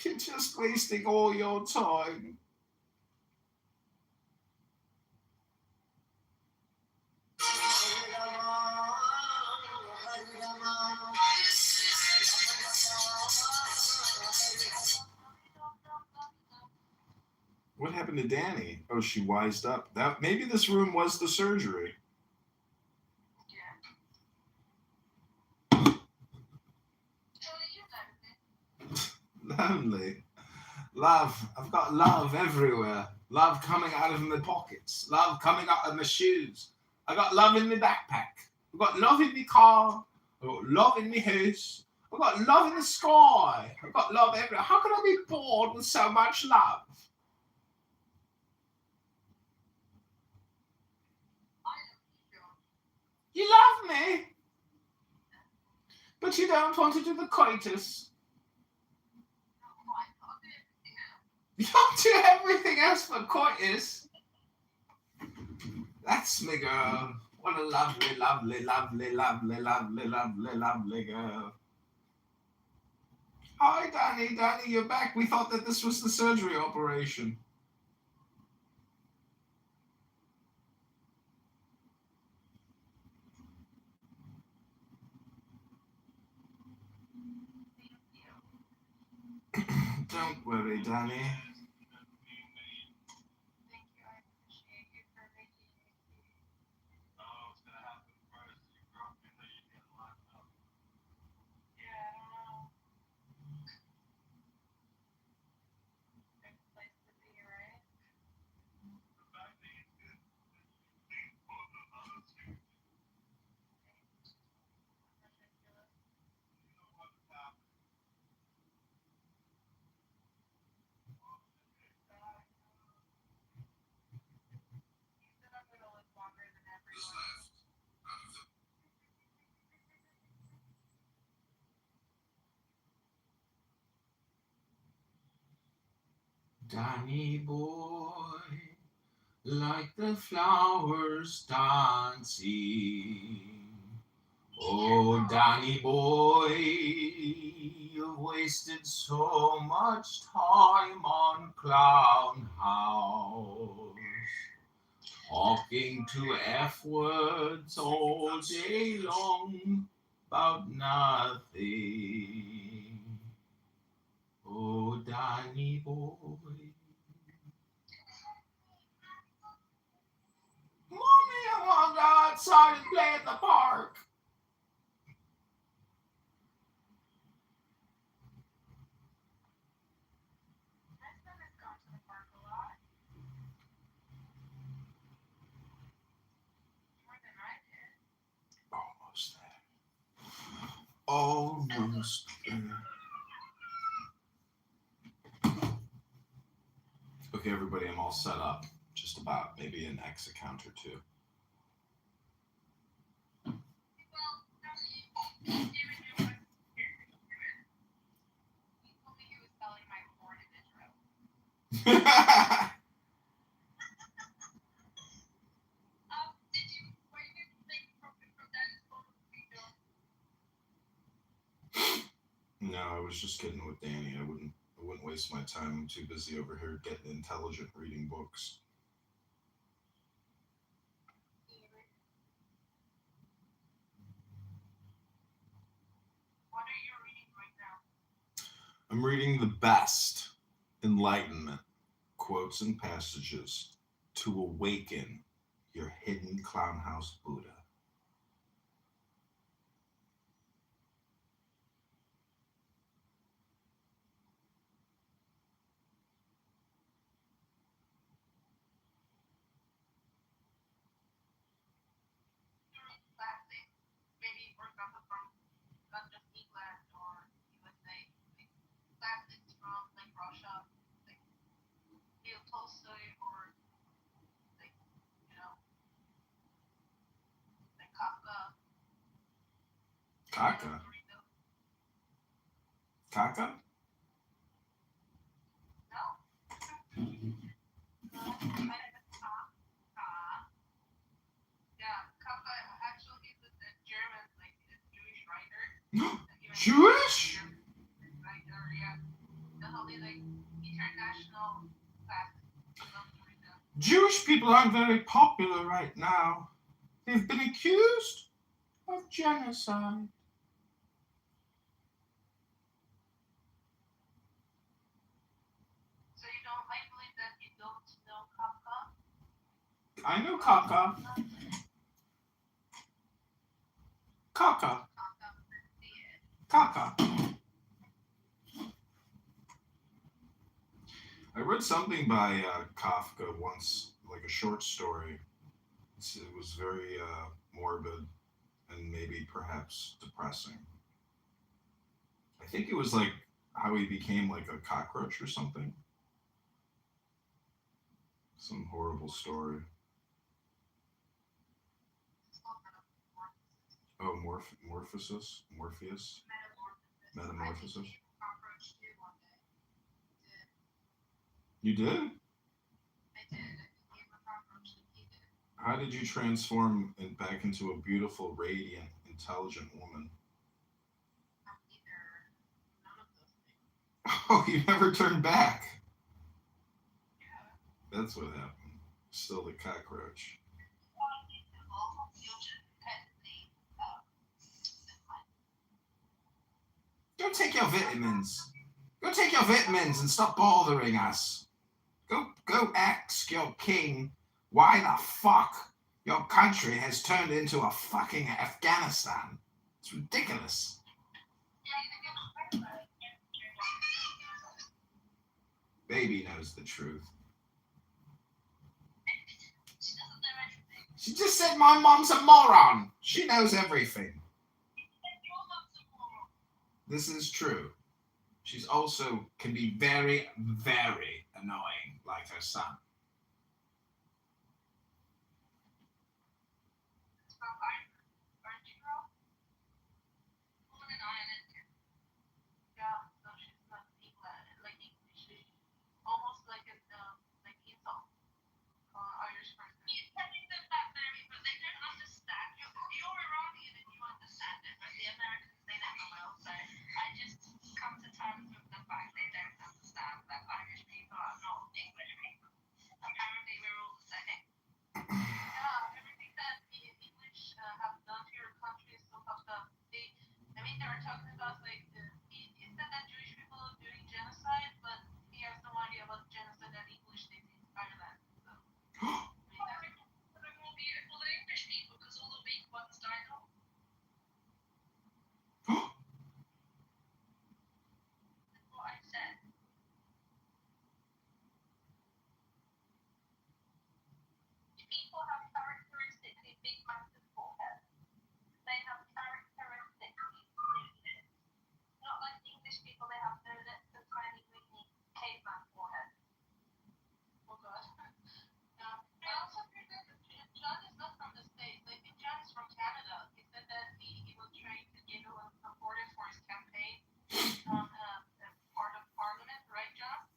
You're just wasting all your time. What happened to Danny? Oh, she wised up. That maybe this room was the surgery. Lonely. Love. I've got love everywhere. Love coming out of my pockets. Love coming out of my shoes. I got love in my backpack. I've got love in my car. I've got love in my house. I've got love in the sky. I've got love everywhere. How can I be bored with so much love? You love me, but you don't want to do the coitus. You don't do everything else but coitus. That's me girl. What a lovely, lovely, lovely, lovely, lovely, lovely, lovely girl. Hi, Danny. Danny, you're back. We thought that this was the surgery operation. Don't worry, Danny. Danny boy, like the flowers dancing. Oh, Danny boy, you've wasted so much time on Clown House. Talking to F words all day long about nothing. Oh, Danny boy. Mommy, I want to go outside and play at the park. Almost there. Almost there. Okay, everybody, I'm all set up. Just about. Maybe an X account or two. No, I was just kidding with Danny. I wouldn't waste my time. I'm too busy over here getting intelligent reading books. I'm reading the best enlightenment quotes and passages to awaken your hidden clown house Buddha. Kaka? Kaka? Jewish? Jewish people aren't very popular right now. They've been accused of genocide. I know Kaka. Kaka. Kaka. I read something by Kafka once, like a short story. It was very morbid and maybe perhaps depressing. I think it was like how he became like a cockroach or something. Some horrible story. Oh, Morpheus, Metamorphosis. You did? How did you transform back into a beautiful, radiant, intelligent woman? Oh, you never turned back. That's what happened. Still the cockroach. Go take your vitamins. Go take your vitamins and stop bothering us. Go ask your king why the fuck your country has turned into a fucking Afghanistan. It's ridiculous. Baby knows the truth. She just said my mom's a moron. She knows everything. This is true. She's also can be very, very annoying, like her son.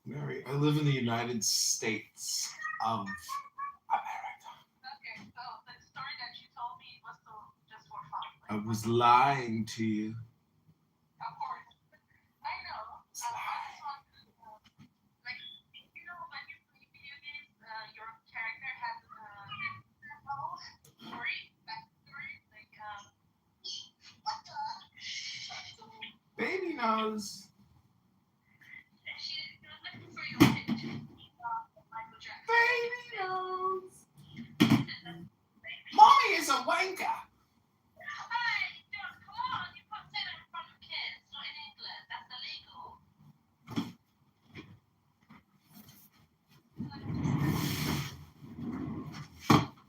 Mary, I live in the United States of America. I was lying to you. Baby knows. Baby knows. Mommy is a wanker.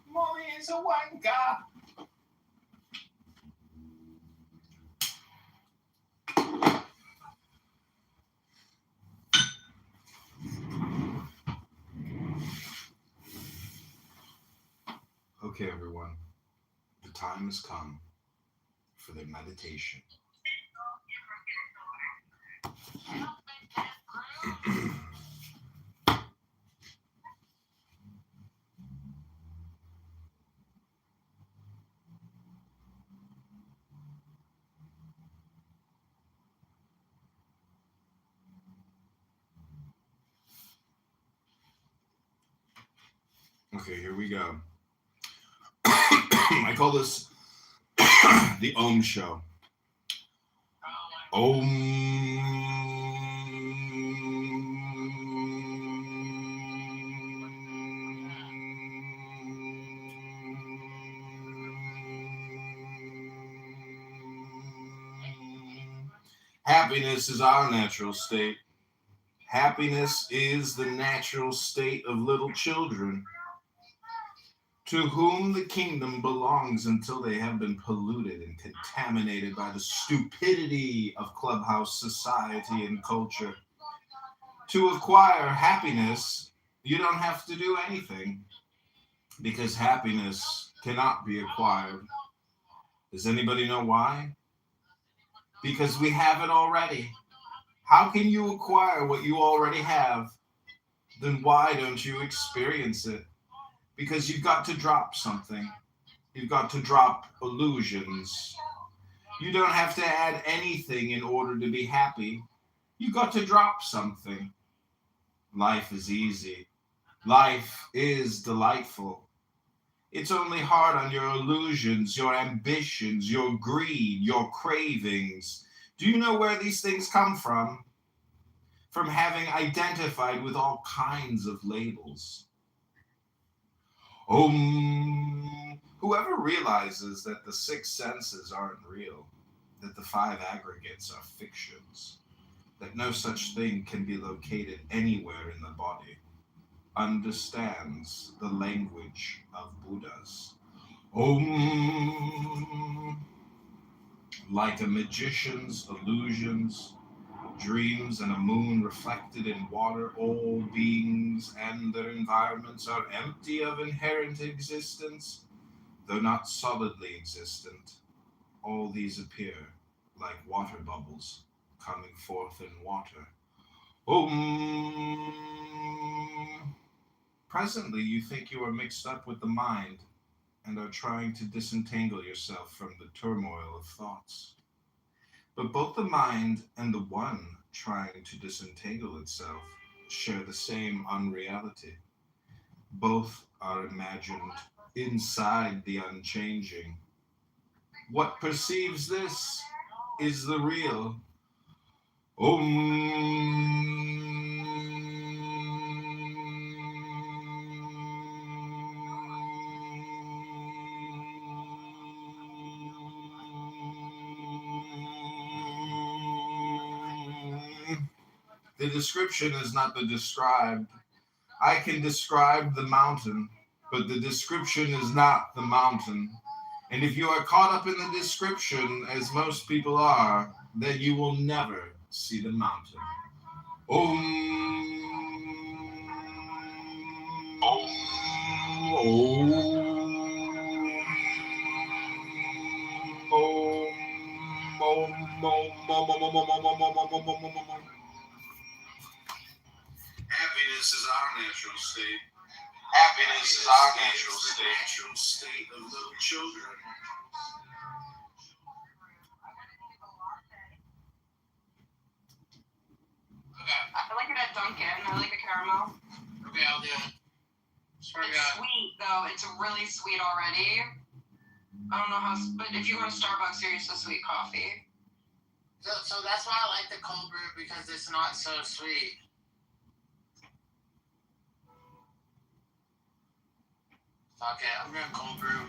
Mommy is a wanker. Okay, everyone. The time has come for the meditation. Okay, here we go. I call this the Om Show. Om. Happiness is our natural state. Happiness is the natural state of little children, to whom the kingdom belongs until they have been polluted and contaminated by the stupidity of clubhouse society and culture. To acquire happiness, you don't have to do anything, because happiness cannot be acquired. Does anybody know why? Because we have it already. How can you acquire what you already have? Then why don't you experience it? Because you've got to drop something. You've got to drop illusions. You don't have to add anything in order to be happy. You've got to drop something. Life is easy. Life is delightful. It's only hard on your illusions, your ambitions, your greed, your cravings. Do you know where these things come from? From having identified with all kinds of labels. Whoever realizes that the six senses aren't real, that the five aggregates are fictions, that no such thing can be located anywhere in the body, understands the language of Buddhas. Like a magician's illusions, dreams, and a moon reflected in water, all beings and their environments are empty of inherent existence, though not solidly existent. All these appear like water bubbles coming forth in water. Presently, you think you are mixed up with the mind and are trying to disentangle yourself from the turmoil of thoughts. But both the mind and the one trying to disentangle itself share the same unreality. Both are imagined inside the unchanging. What perceives this is the real. The description is not the described. I can describe the mountain, but the description is not the mountain. And if you are caught up in the description, as most people are, then you will never see the mountain. Om. Om. Om. Happiness is our natural state. Happiness is our natural state of little children. I like it at Dunkin'. I like the caramel. Okay, I'll do it. It's sweet, though. It's really sweet already. I don't know how, but if you go to Starbucks, you're used to sweet coffee. So that's why I like the cold brew, because it's not so sweet. Okay, I'm gonna cold brew.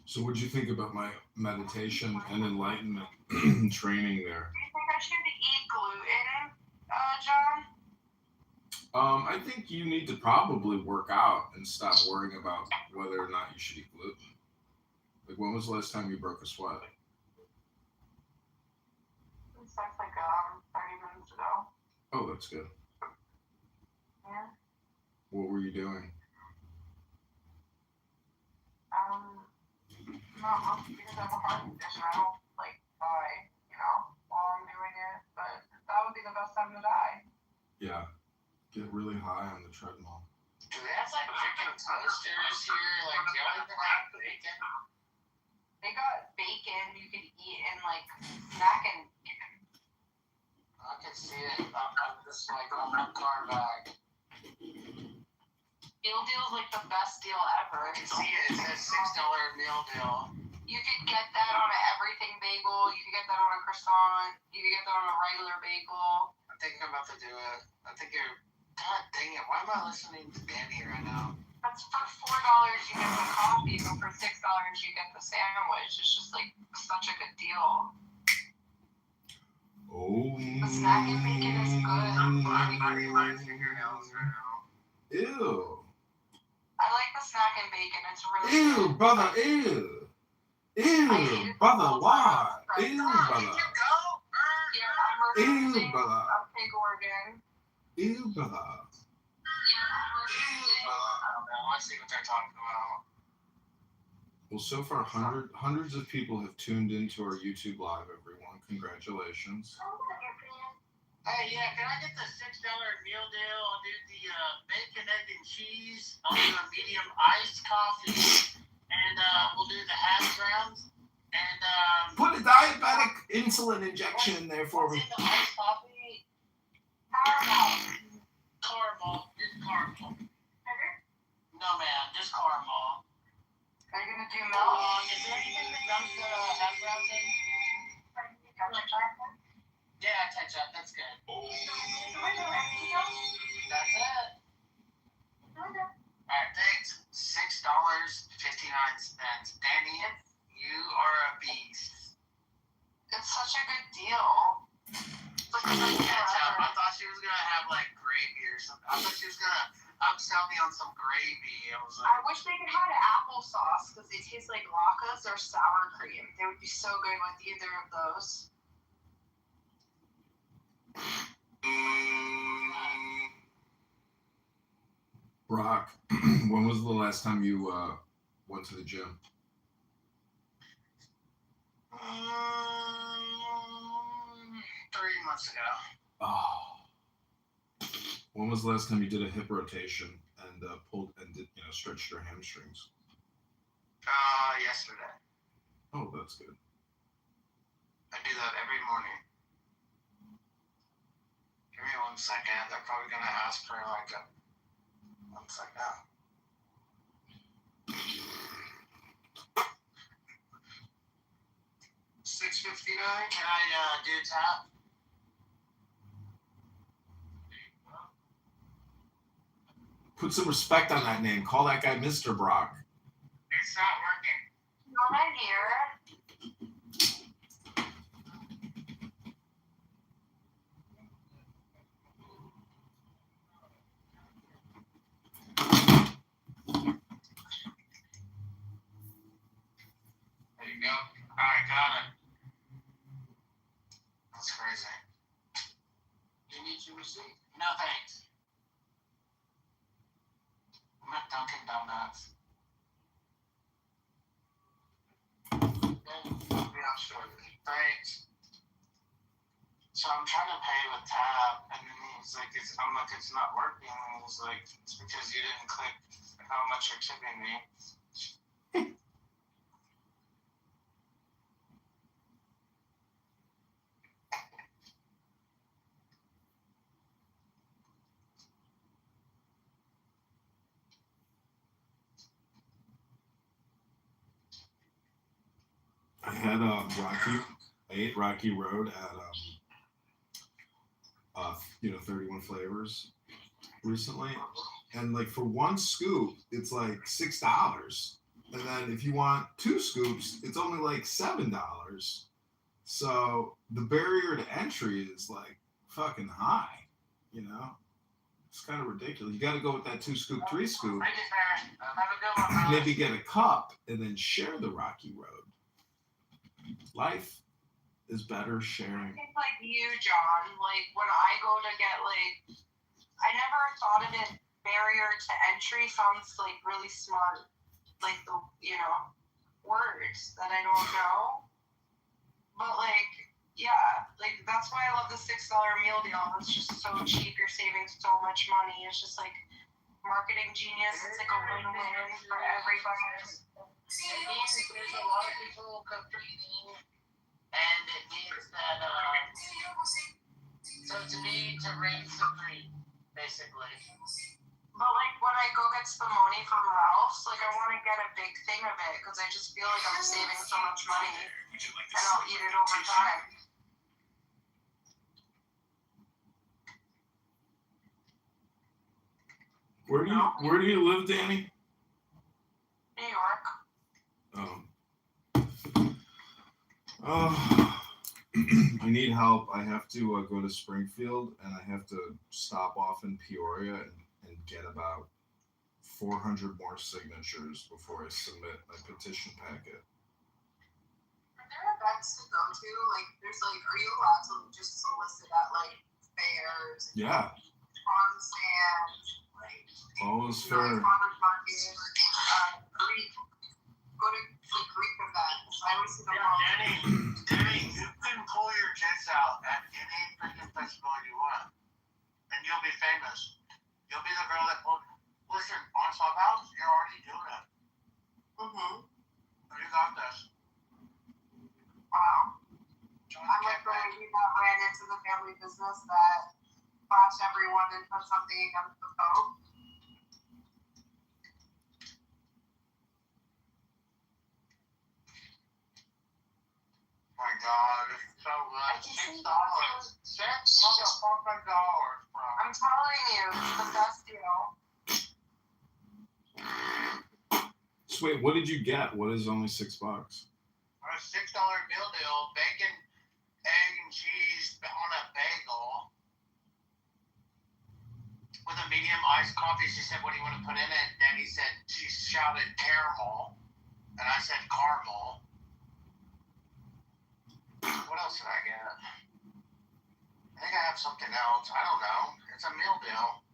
So what'd you think about my meditation and enlightenment training there? Do you think I should eat gluten, John? I think you need to probably work out and stop worrying about whether or not you should eat gluten. Like, when was the last time you broke a sweat? It's like 30 minutes ago. Oh, that's good. Yeah. What were you doing? Not much, because I have a heart condition. I don't die, while I'm doing it. But that would be the best time to die. Yeah. Get really high on the treadmill. Do they have chicken toasters here? Do y'all even have bacon? They got bacon you could eat and snack and chicken. I can see it. I'm just I'm car back. Meal deal is like the best deal ever. I can see it. It says $6 meal deal. You could get that on an everything bagel. You could get that on a croissant. You could get that on a regular bagel. I think I'm about to do it. I think you're. God dang it! Why am I listening to Danny right now? That's for $4 you get the coffee, but for $6 you get the sandwich. It's just like such a good deal. Oh. The snack and bacon is good. I'm biting my fingernails right now. Ew. I like the snack and bacon. It's really Ew, good. brother, ew. Ew, brother, why? Ew, brother. Yeah, I'm Ew, refusing brother. a pig organ. Ew, brother. I don't know. Let's see what they're talking about. Well, so far, hundreds of people have tuned into our YouTube Live, everyone. Congratulations. Hey, yeah, can I get the $6 meal deal? I'll do the bacon, egg, and cheese. I'll do a medium iced coffee. And we'll do the hash browns. And Put a diabetic insulin injection in there for what's me. in the iced coffee? Caramel. Just caramel. No, man, just caramel. Are you gonna do milk? Is there anything that comes to hash browns in? Yeah, ketchup. That's good. That's it. Alright, thanks. $6.59. Danny, you are a beast. It's such a good deal. It's like Ketchup. I thought she was gonna have like gravy or something. I thought she was gonna upsell me on some gravy. I was I like, wish they could have applesauce because they taste like latkes or sour cream. They would be so good with either of those. Brock, when was the last time you went to the gym? 3 months ago. Oh. When was the last time you did a hip rotation and pulled and did stretched your hamstrings? Yesterday. Oh, that's good. I do that every morning. Give me 1 second. They're probably gonna ask for like a 1 second. $6.59. Can I do tap? Put some respect on that name. Call that guy Mr. Brock. It's not working. Not in here. There you go. Alright, got it. That's crazy. You need your receipt? No, thanks. I'm at Dunkin' Donuts. I'll be out shortly. Thanks. So I'm trying to pay with tab, and then he's like, I'm like, it's not working. And he's like, it's because you didn't click how much you're tipping me. I had Rocky. I ate Rocky Road at 31 Flavors recently, and like for one scoop, it's like $6, and then if you want 2 scoops, it's only like $7. So the barrier to entry is like fucking high, It's kind of ridiculous. You got to go with that 2 scoop, 3 scoop. Thank you, sir. Have a good one. Maybe get a cup and then share the Rocky Road. Life is better sharing. It's like you, John. Like when I go to get I never thought of it. Barrier to entry sounds like really smart. Like the words that I don't know. But that's why I love the $6 meal deal. It's just so cheap. You're saving so much money. It's just like marketing genius. It's like a win-win for everybody. It means there's a lot of people competing, and it means that so to reign supreme. basically. But like when I go get spumoni from Ralph's, like I want to get a big thing of it because I just feel like I'm saving so much money, and I'll eat it over time. Where do you live, Danny? New York. I need help. I have to go to Springfield, and I have to stop off in Peoria and get about 400 more signatures before I submit my petition packet. Are there events to go to? Like, are you allowed to just solicit at like fairs? Yeah. On stands, like. Always fair. Farmers market, go to Greek events. I always see them all. Danny, you can pull your tits out at any freaking festival you want, and you'll be famous. You'll be the girl that listen, on Clubhouse, you're already doing it. You got this. Wow. I'm like we ran into the family business that flashed everyone and put something against the Pope. My God, it's so good. $6. $6 motherfucking dollars, bro. I'm telling you, it's the best deal. So wait, what did you get? What is only $6? A $6 meal deal, bacon, egg, and cheese on a bagel with a medium iced coffee. She said, "What do you want to put in it?" Danny said, she shouted caramel, and I said caramel. What else did I get? I think I have something else. I don't know. It's a meal deal.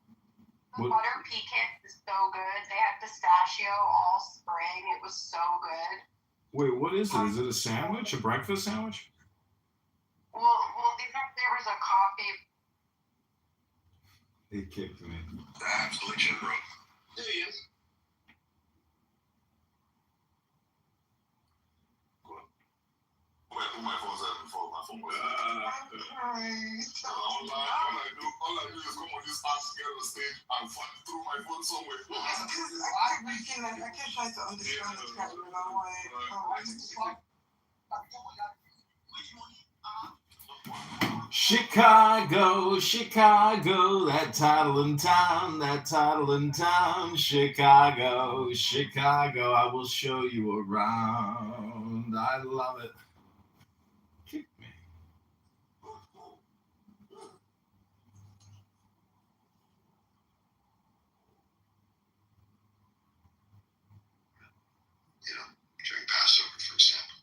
The butter pecan is so good. They had pistachio all spring. It was so good. Wait, what is it? Is it a sandwich? A breakfast sandwich? Well, there was a coffee. He kicked me. Absolutely, bro. There he is. My phone's out before my phone was all I do is come on this app to get on the stage and through my phone somewhere. I can't try to understand the cat, and I'm like, Chicago, Chicago, that title in town, Chicago, Chicago, I will show you around. I love it. Kick me. During Passover, for example.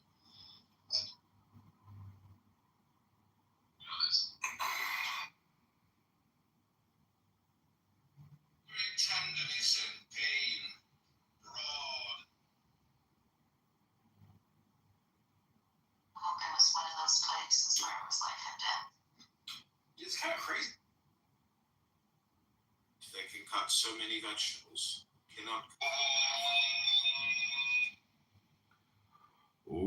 Great tenderness and pain, broad. It was one of those places where it was life and death. It's kind of crazy. They can cut so many vegetables. Cannot. All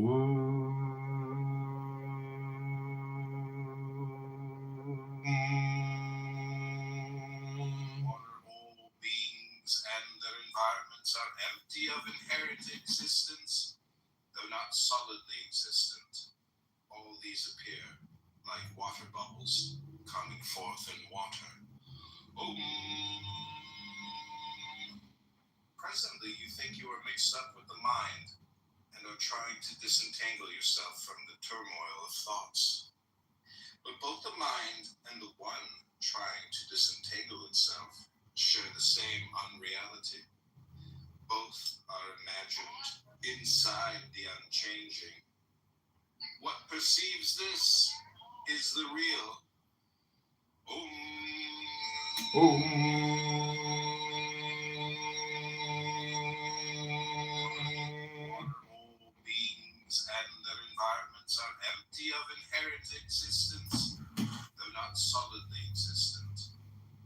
beings and their environments are empty of inherent existence, though not solidly existent. All these appear like water bubbles coming forth in water. Presently, you think you are mixed up with the mind and are trying to disentangle yourself from the turmoil of thoughts. But both the mind and the one trying to disentangle itself share the same unreality. Both are imagined inside the unchanging. What perceives this is the real. All beings and their environments are empty of inherent existence, though not solidly existent.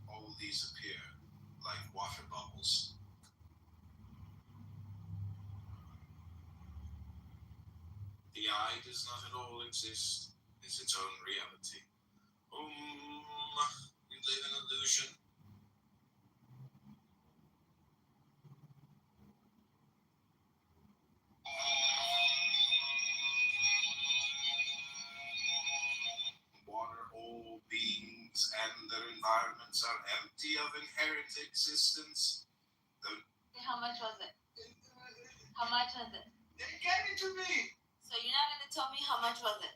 All these appear like water bubbles. The I does not at all exist, is its own reality. We live in illusion, beings and their environments are empty of inherent existence, How much was it? How much was it? They gave it to me. So you're not gonna tell me how much was it?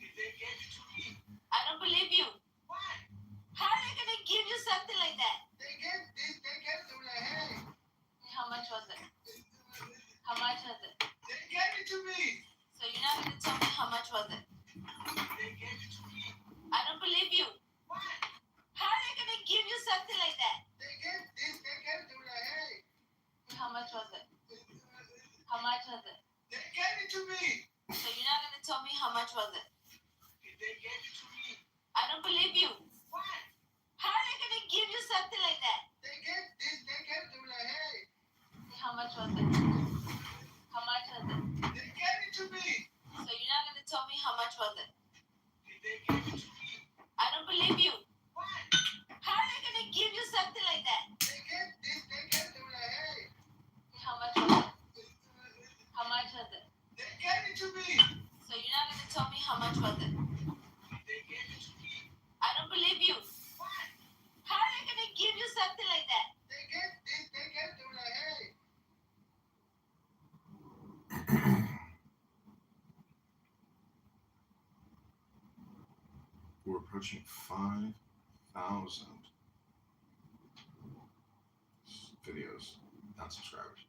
They gave it to me. I don't believe you. What? How are they gonna give you something like that? They gave this. They gave it to me. Hey. How much was it? How much was it? They gave it to me. So you're not gonna tell me how much was it? They gave it to me. I don't believe you. What? How are they gonna give you something like that? They gave this. They gave it to me. Hey. How much was it? How much was it? They gave it to me. So you're not gonna tell me how much was it? They gave it to me. I don't believe you. What? How are they gonna give you something like that? They gave this. They gave it to me. Hey. How much was it? How much was it? They gave it to me. So you're not gonna tell me how much was it? They gave it to me. I don't believe you. What? How are they gonna give you something like that? They gave this. They gave it to me. Hey. How much was it? How much was it? They gave it to me. So you're not gonna tell me how much was it? They gave it to me. I don't believe you. What? How are they gonna give you something like that? They gave this. They gave it to me. Hey. We're approaching 5,000 videos, not subscribers.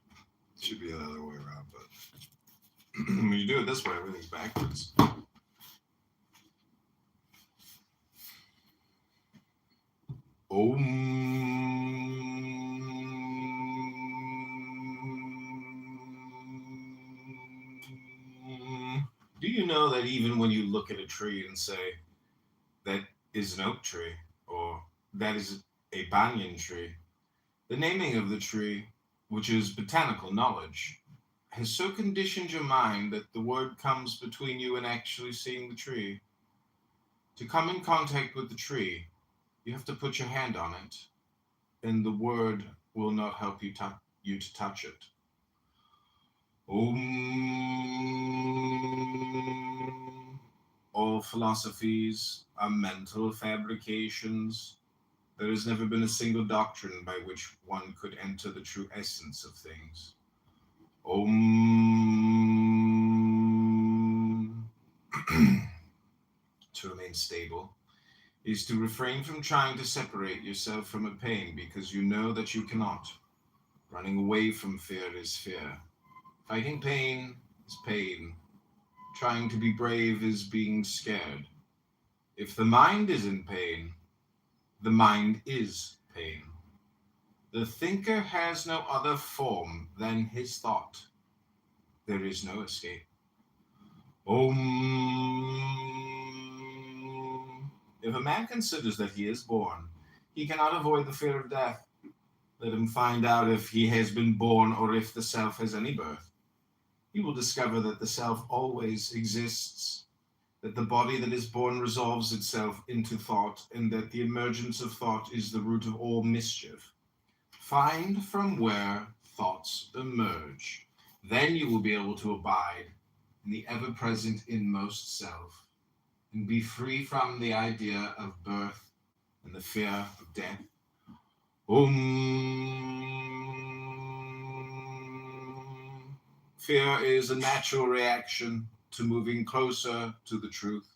It should be the other way around, but when you do it this way, everything's backwards. Do you know that even when you look at a tree and say, that is an oak tree, or that is a banyan tree, the naming of the tree, which is botanical knowledge, has so conditioned your mind that the word comes between you and actually seeing the tree. To come in contact with the tree, you have to put your hand on it, and the word will not help you to touch it. All philosophies are mental fabrications. There has never been a single doctrine by which one could enter the true essence of things. To remain stable is to refrain from trying to separate yourself from a pain because you know that you cannot. Running away from fear is fear. Fighting pain is pain. Trying to be brave is being scared. If the mind is in pain, the mind is pain. The thinker has no other form than his thought. There is no escape. If a man considers that he is born, he cannot avoid the fear of death. Let him find out if he has been born or if the self has any birth. He will discover that the self always exists, that the body that is born resolves itself into thought, and that the emergence of thought is the root of all mischief. Find from where thoughts emerge. Then you will be able to abide in the ever-present inmost self and be free from the idea of birth and the fear of death. Fear is a natural reaction to moving closer to the truth.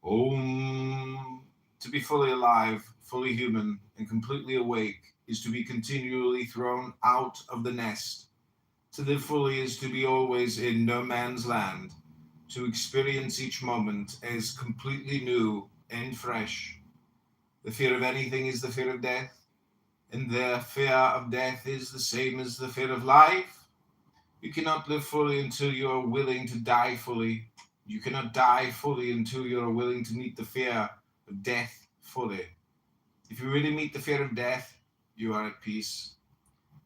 To be fully alive, fully human, and completely awake is to be continually thrown out of the nest. To live fully is to be always in no man's land, to experience each moment as completely new and fresh. The fear of anything is the fear of death, and the fear of death is the same as the fear of life. You cannot live fully until you are willing to die fully. You cannot die fully until you are willing to meet the fear of death fully. If you really meet the fear of death, you are at peace.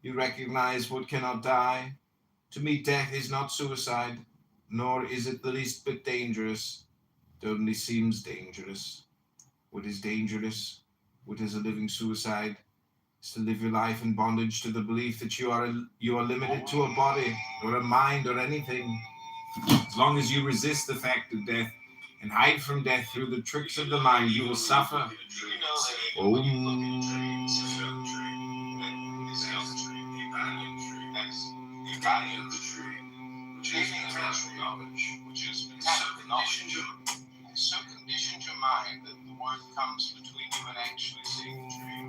You recognize what cannot die. To meet death is not suicide, nor is it the least bit dangerous. It only seems dangerous. What is dangerous? What is a living suicide? Is to live your life in bondage to the belief that you are limited to a body or a mind or anything. As long as you resist the fact of death, and hide from death through the tricks of the mind, you will suffer. So conditioned your mind that the word comes between you and actually seeing the tree.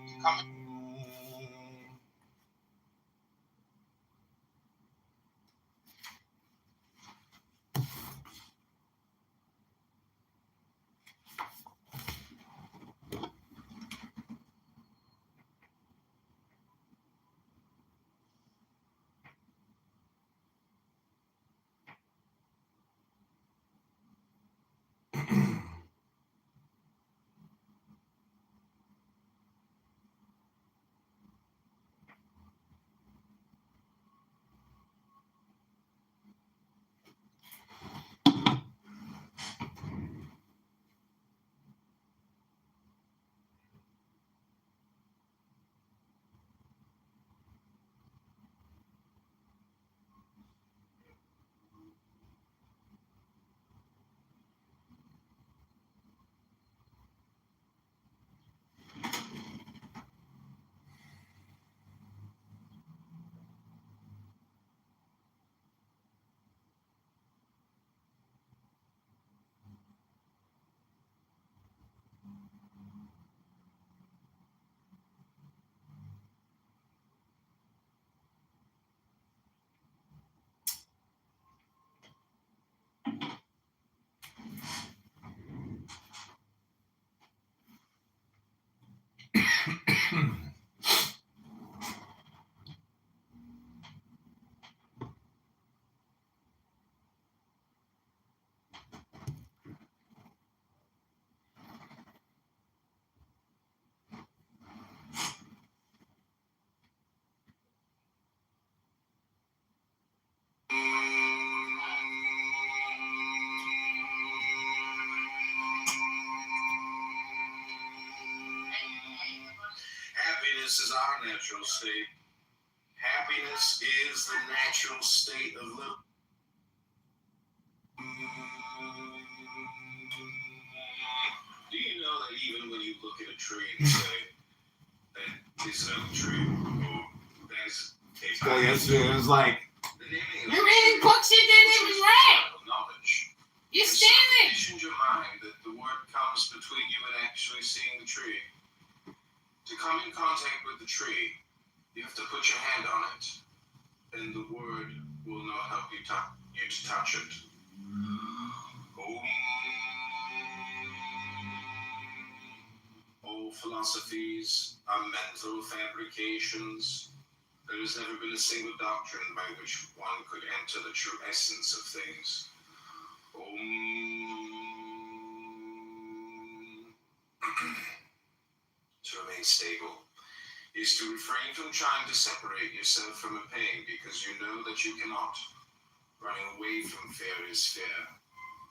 To come Happiness is our natural state. Happiness is the natural state of living. Do you know that even when you look at a tree and say, that is an oak tree, or that is a So yesterday it was like, the naming of You're reading books you didn't even read. knowledge. You And so stand it. conditioned your mind that the word comes between you and actually seeing the tree. To come in contact with the tree, you have to put your hand on it, and the word will not help you to touch it. All philosophies are mental fabrications. There has never been a single doctrine by which one could enter the true essence of things. To remain stable is to refrain from trying to separate yourself from a pain because you know that you cannot. Running away from fear is fear.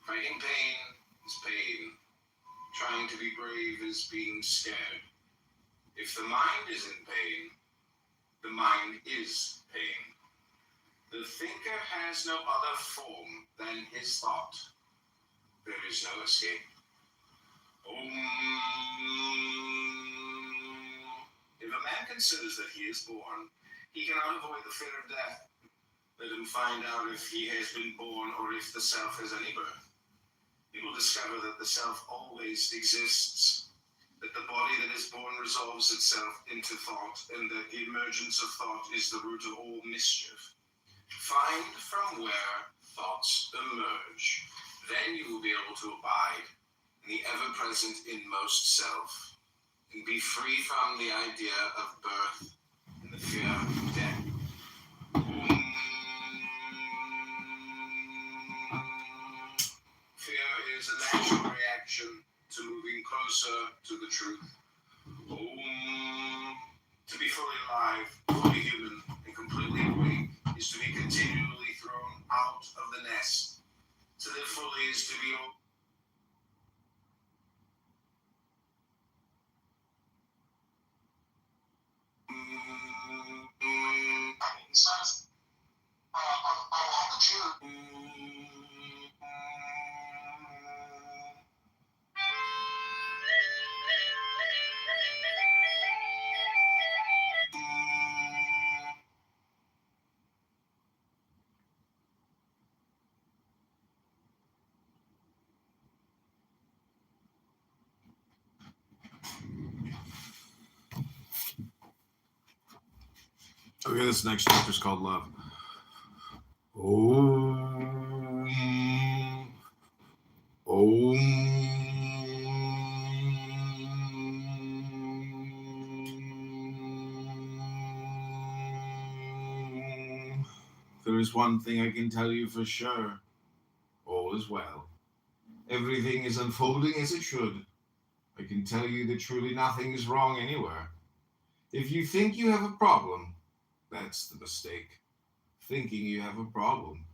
Fighting pain is pain. Trying to be brave is being scared. If the mind is in pain, the mind is pain. The thinker has no other form than his thought. There is no escape. If a man considers that he is born, he cannot avoid the fear of death. Let him find out if he has been born or if the self has any birth. He will discover that the self always exists, that the body that is born resolves itself into thought, and that the emergence of thought is the root of all mischief. Find from where thoughts emerge. Then you will be able to abide in the ever-present inmost self, and be free from the idea of birth and the fear of death. Fear is a natural reaction to moving closer to the truth. To be fully alive, fully human, and completely awake is to be continually thrown out of the nest. To live fully is to be He says, of all the Jews, Okay, this next chapter is called Love. Om. There is one thing I can tell you for sure. All is well. Everything is unfolding as it should. I can tell you that truly nothing is wrong anywhere. If you think you have a problem, that's the mistake. Thinking you have a problem.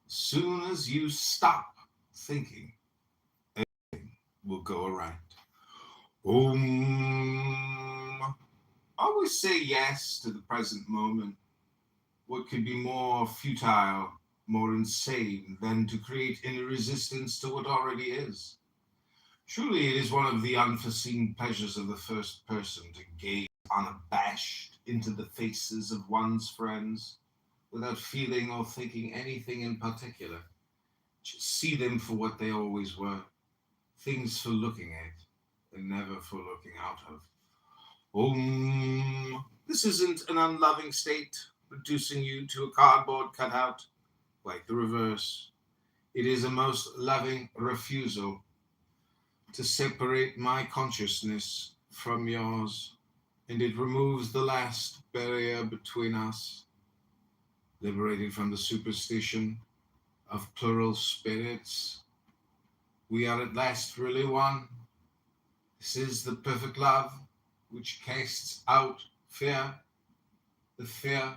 As soon as you stop thinking, will go around. Always say yes to the present moment. What could be more futile, more insane than to create inner resistance to what already is? Truly, it is one of the unforeseen pleasures of the first person to gaze unabashed into the faces of one's friends without feeling or thinking anything in particular. Just see them for what they always were, things for looking at and never for looking out of. This isn't an unloving state, reducing you to a cardboard cutout, like the reverse. It is a most loving refusal to separate my consciousness from yours, and it removes the last barrier between us, liberated from the superstition of plural spirits. We are at last really one. This is the perfect love which casts out fear, the fear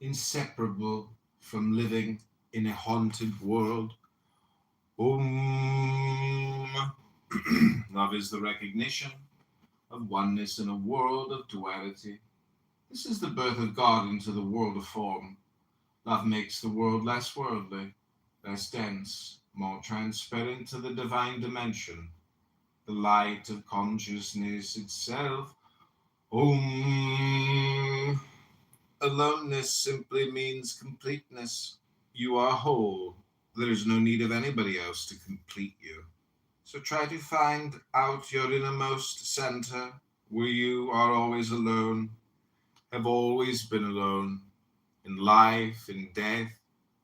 inseparable from living in a haunted world. Love is the recognition of oneness in a world of duality. This is the birth of God into the world of form. Love makes the world less worldly, less dense, more transparent to the divine dimension, the light of consciousness itself. Aloneness simply means completeness. You are whole. There is no need of anybody else to complete you. So try to find out your innermost center, where you are always alone, have always been alone. In life, in death,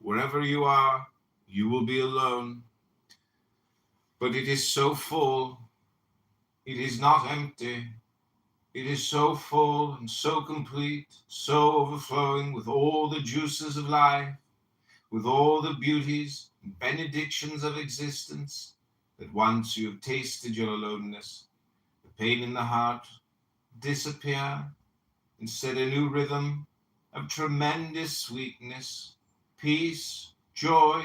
wherever you are, you will be alone. But it is so full. It is not empty. It is so full and so complete, so overflowing with all the juices of life, with all the beauties and benedictions of existence, that once you have tasted your aloneness, the pain in the heart disappear and set a new rhythm of tremendous sweetness, peace, joy,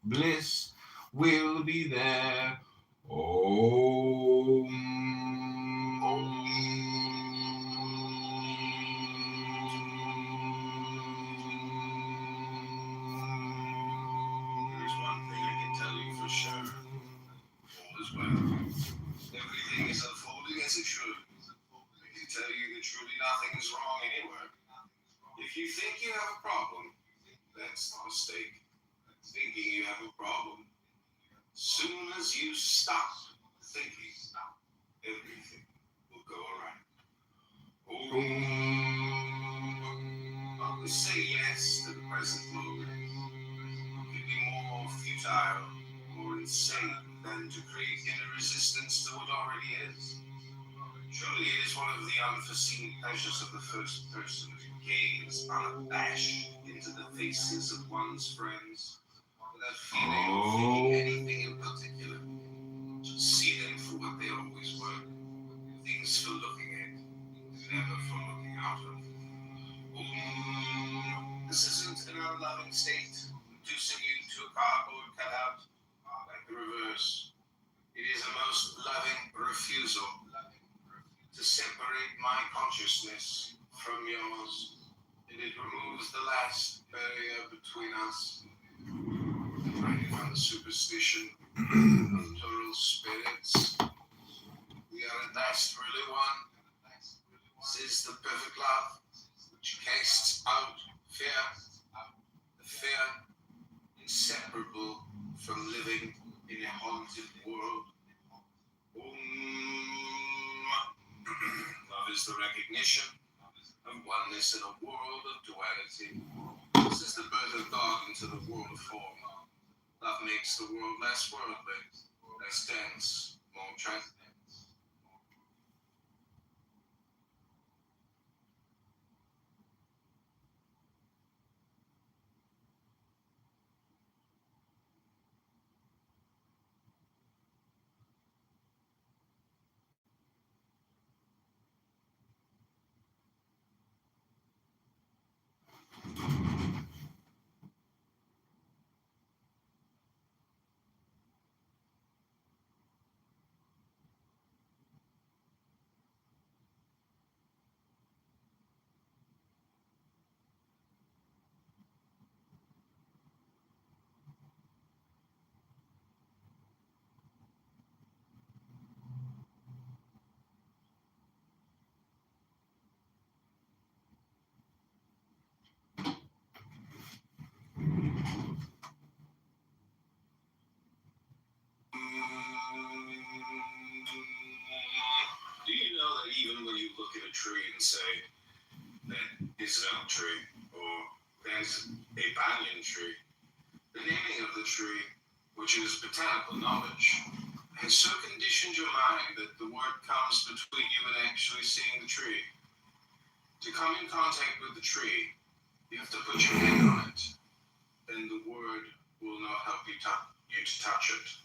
bliss will be there. There's one thing I can tell you for sure. All is well. Everything is unfolding as it should. I can tell you that truly nothing is wrong anywhere. If you think you have a problem, that's the mistake. Thinking you have a problem. Soon as you stop thinking, everything will go right. Always say yes to the present moment. What could be more futile, more insane than to create inner resistance to what already is? Surely it is one of the unforeseen pleasures of the first person to gaze unabashed into the faces of one's friends, without feeling or thinking anything in particular. Just see them for what they always were, things for looking at, never for looking out of. This isn't an unloving state, reducing you to a cardboard cutout, like the reverse. It is a most loving refusal to separate my consciousness from yours, and it removes the last barrier between us, right from the superstition of plural spirits. We are at last really one. This is the perfect love which casts out fear, the fear inseparable from living in a haunted world. Love is the recognition of oneness in a world of duality. This is the birth of God into the world of form. Love makes the world less worldly, less dense, more transcendent. Do you know that even when you look at a tree and say, that is an oak tree, or that's a banyan tree, the naming of the tree, which is botanical knowledge, has so conditioned your mind that the word comes between you and actually seeing the tree. To come in contact with the tree, you have to put your hand on it, and the word will not help you to touch it.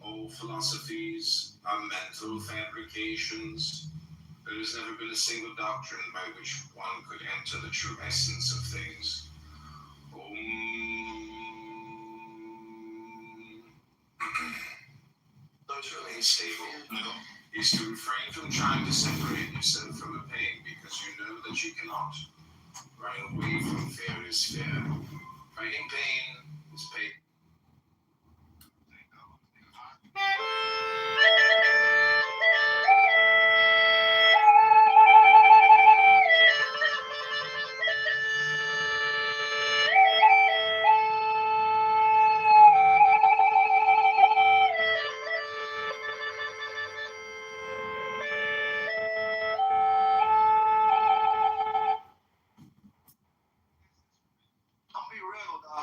All philosophies are mental fabrications. There has never been a single doctrine by which one could enter the true essence of things. Don't remain stable. No. Is to refrain from trying to separate yourself from a pain because you know that you cannot. Running away from fear is fear. Fighting pain is pain.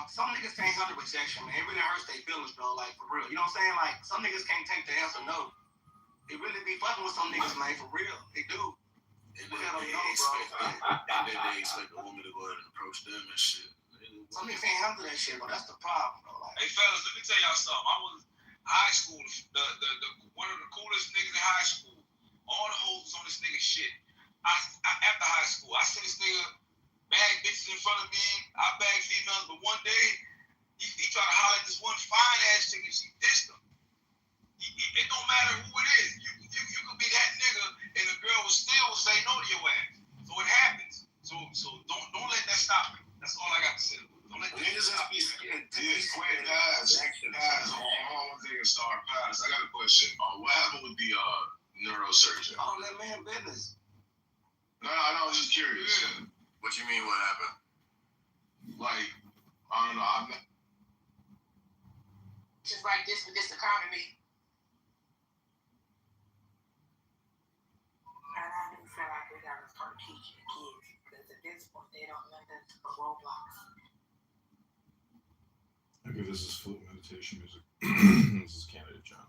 Some niggas can't handle rejection, man. It really hurts their feelings, bro. Like, for real. You know what I'm saying? Like, some niggas can't take the answer no. It really be fucking with some niggas, man. For real. They do. And then they expect a woman to go ahead and approach them and shit. Some niggas can't handle that shit, bro. That's the problem, bro. Like, hey, fellas, let me tell y'all something. I was high school, the one of the coolest niggas in high school. All the hoes was on this nigga shit. After high school, I see this nigga bag bitches in front of me. I bag females, but one day he tried to holler at this one fine ass chick and she dissed him. It don't matter who it is. You could be that nigga and the girl will still say no to your ass. So it happens. So don't let that stop me. That's all I got to say. Don't let that stop me. Guys, hold on one thing and start past. I got a question. What happened with the neurosurgeon? all that man business. No, I was just curious. Yeah. What you mean? What happened? Like, I don't know. I'm not. Just like this with this economy. And I do feel like we gotta start teaching kids because at this point they don't know that's a Roblox. Okay, this is flute meditation music. This is Candidate John.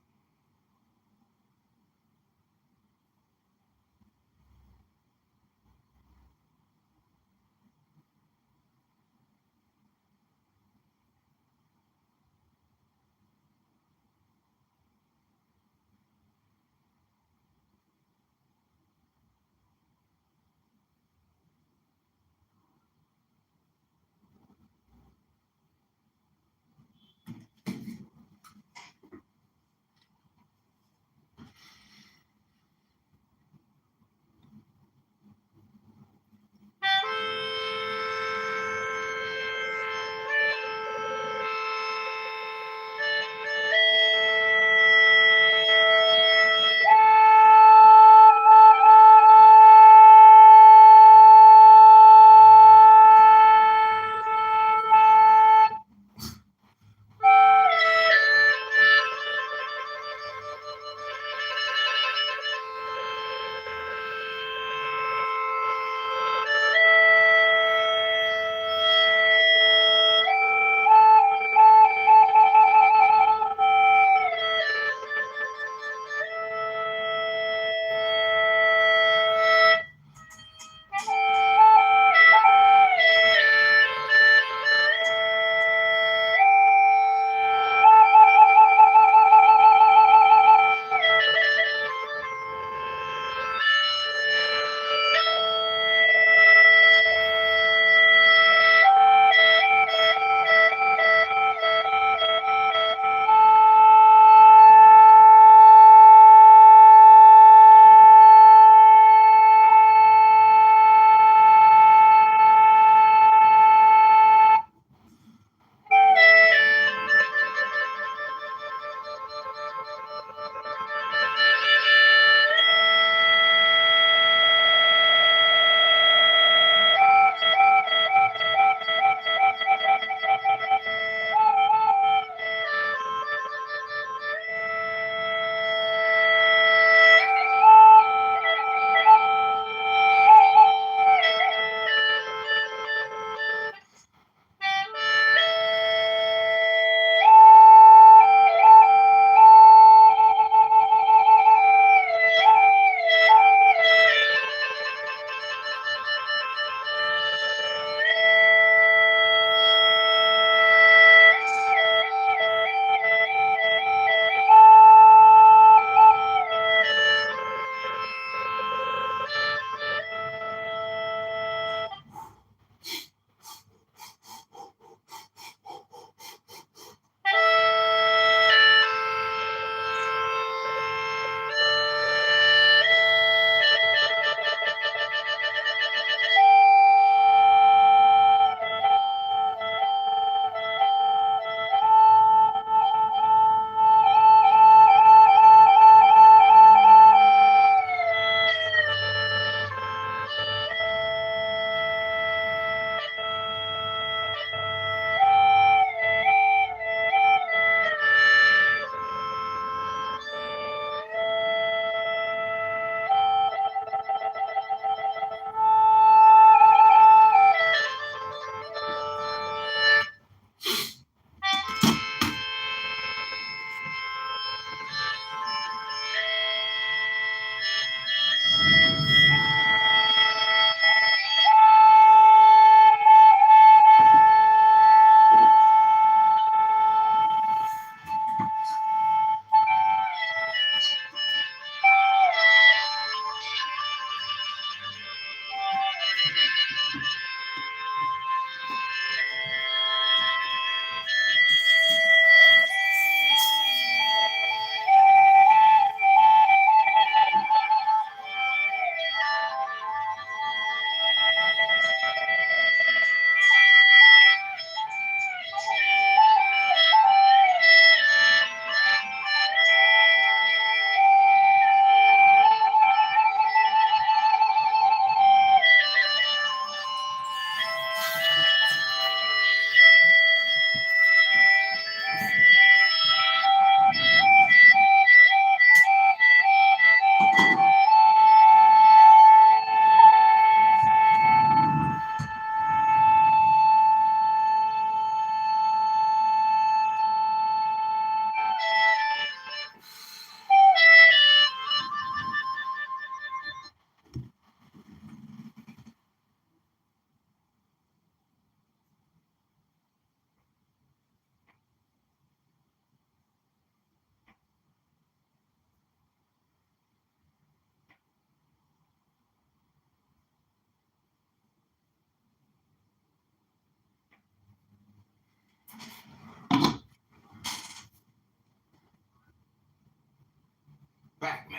Pac-Man.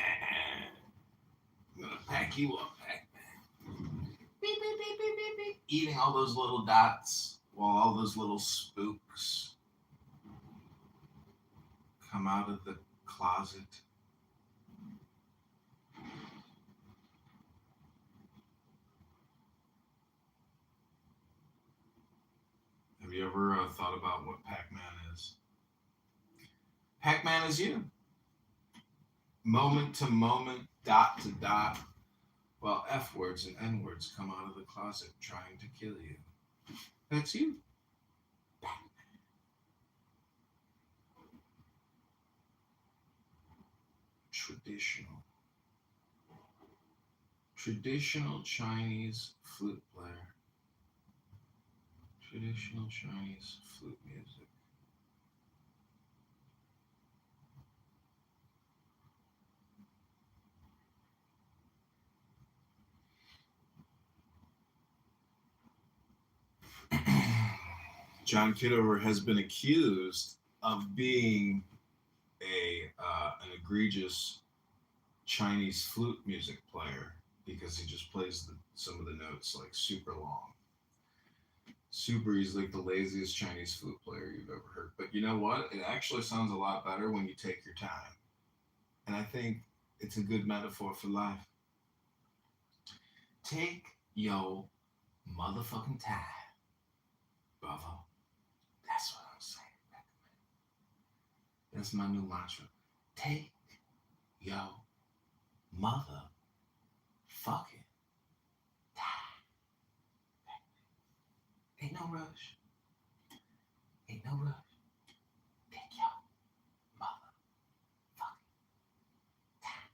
I'm gonna pack you up, Pac-Man. Beep, beep, beep, beep, beep, beep. Eating all those little dots while all those little spooks come out of the closet. Have you ever thought about what Pac-Man is? Pac-Man is you. Moment to moment, dot to dot, while F words and N words come out of the closet trying to kill you. That's you. Traditional Chinese flute player. Traditional Chinese flute music. John Kitover has been accused of being an egregious Chinese flute music player because he just plays some of the notes like super long. Super, he's like the laziest Chinese flute player you've ever heard. But you know what? It actually sounds a lot better when you take your time. And I think it's a good metaphor for life. Take your motherfucking time, bravo. That's what I'm saying. That's my new mantra. Take your motherfucking time. Ain't no rush. Ain't no rush. Take your motherfucking time.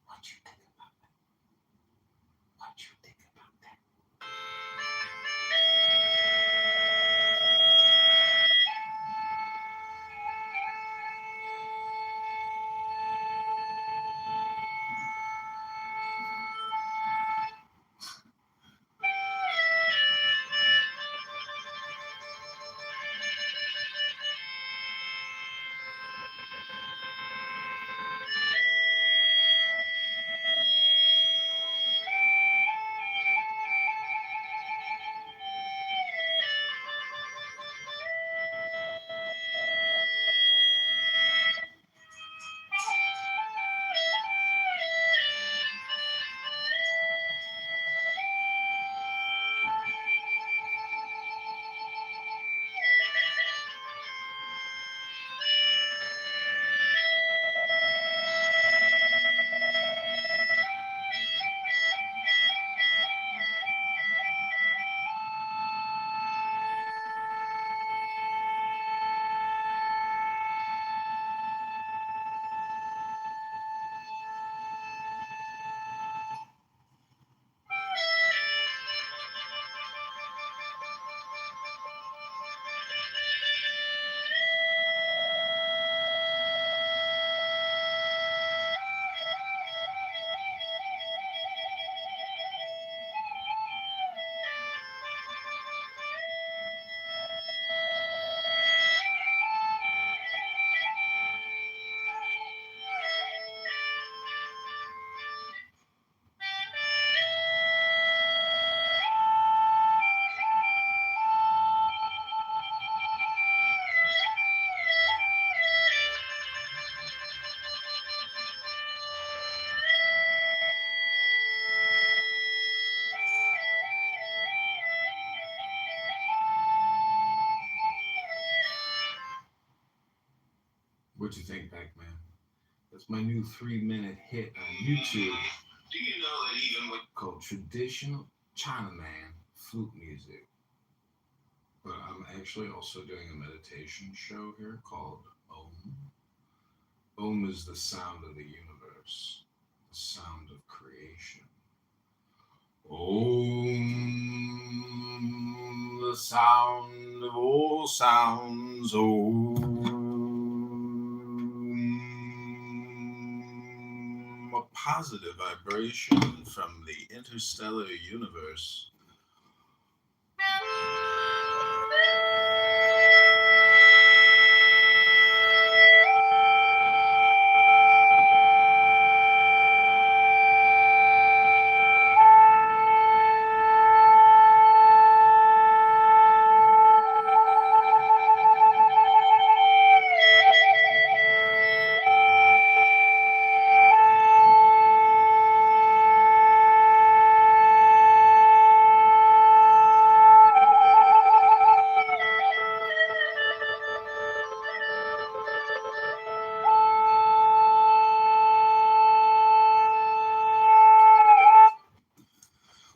What you think about that? What you think about that? What you think, Pac-Man? That's my new 3-minute hit on YouTube. Do you know that even with Called Traditional Chinaman Flute Music. But I'm actually also doing a meditation show here called Om. Om is the sound of the universe, the sound of creation. Om, the sound of all sounds. Om. A positive vibration from the interstellar universe.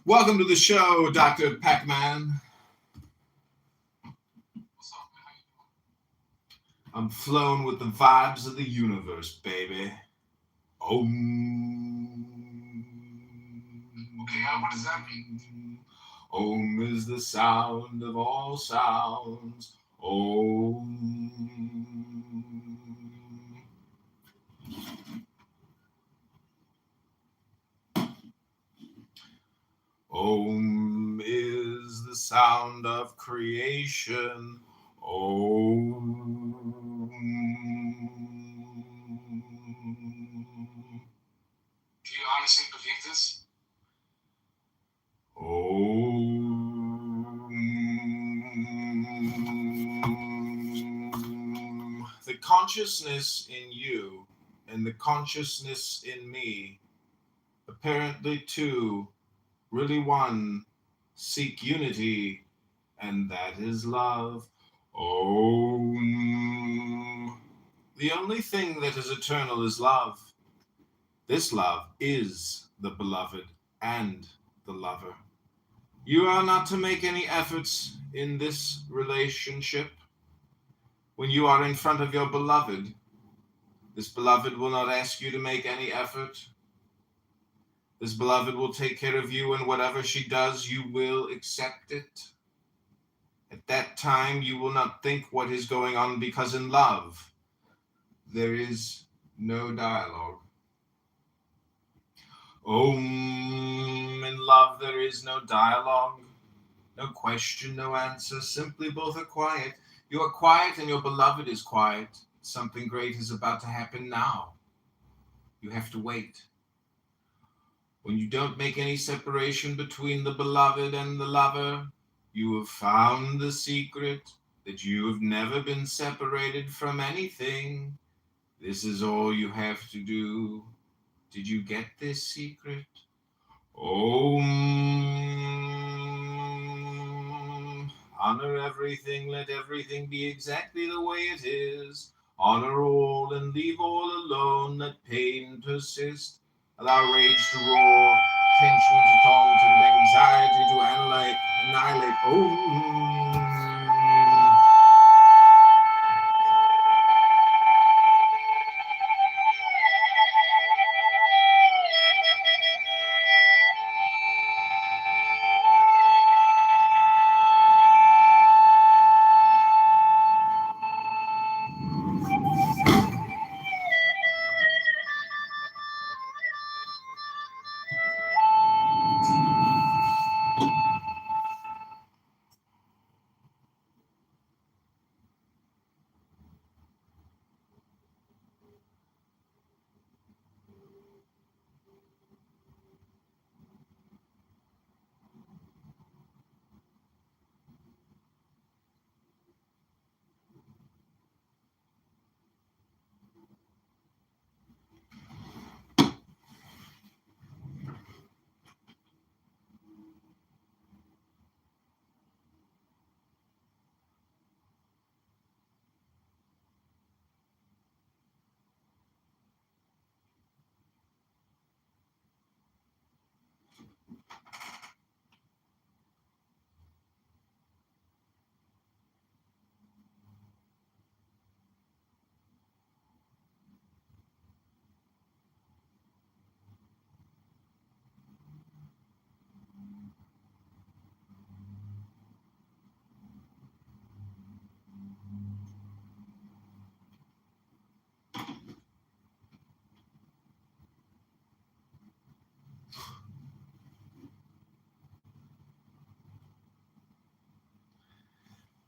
Welcome to the show, Dr. Pac-Man. What's up, man? How you doing? I'm flown with the vibes of the universe, baby. Om. Okay, what does that mean? Om is the sound of all sounds. Om. Om is the sound of creation. Om. Do you honestly believe this? Om. The consciousness in you and the consciousness in me, apparently two, really one, seek unity, and that is love. Om. The only thing that is eternal is love. This love is the beloved and the lover. You are not to make any efforts in this relationship. When you are in front of your beloved, this beloved will not ask you to make any effort. This beloved will take care of you, and whatever she does, you will accept it. At that time, you will not think what is going on, because in love, there is no dialogue. In love, there is no dialogue, no question, no answer. Simply both are quiet. You are quiet, and your beloved is quiet. Something great is about to happen now. You have to wait. When you don't make any separation between the beloved and the lover, you have found the secret that you have never been separated from anything. This is all you have to do. Did you get this secret? Om. Honor everything, let everything be exactly the way it is. Honor all and leave all alone. Let pain persist. Allow rage to roar, tension to taunt, and anxiety to annihilate. Om.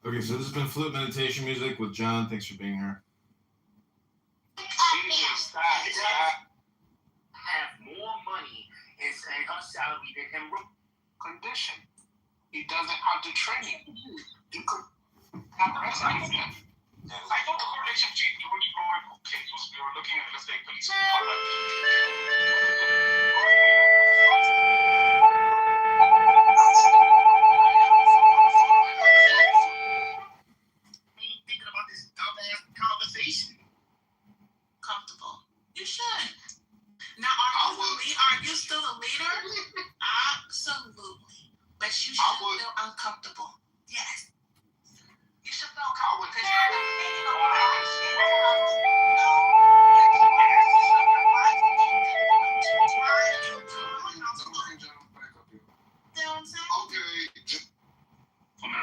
Okay, so this has been Flute Meditation Music with John. Thanks for being here. Stop. Have more money in her salary than him. Condition. He doesn't have the training. You could not the rest. I know the correlation between when you grow up, okay, we were looking at, let's say, police. Thinking about this dumbass conversation. Comfortable. You should. Now, are you still a leader? Absolutely.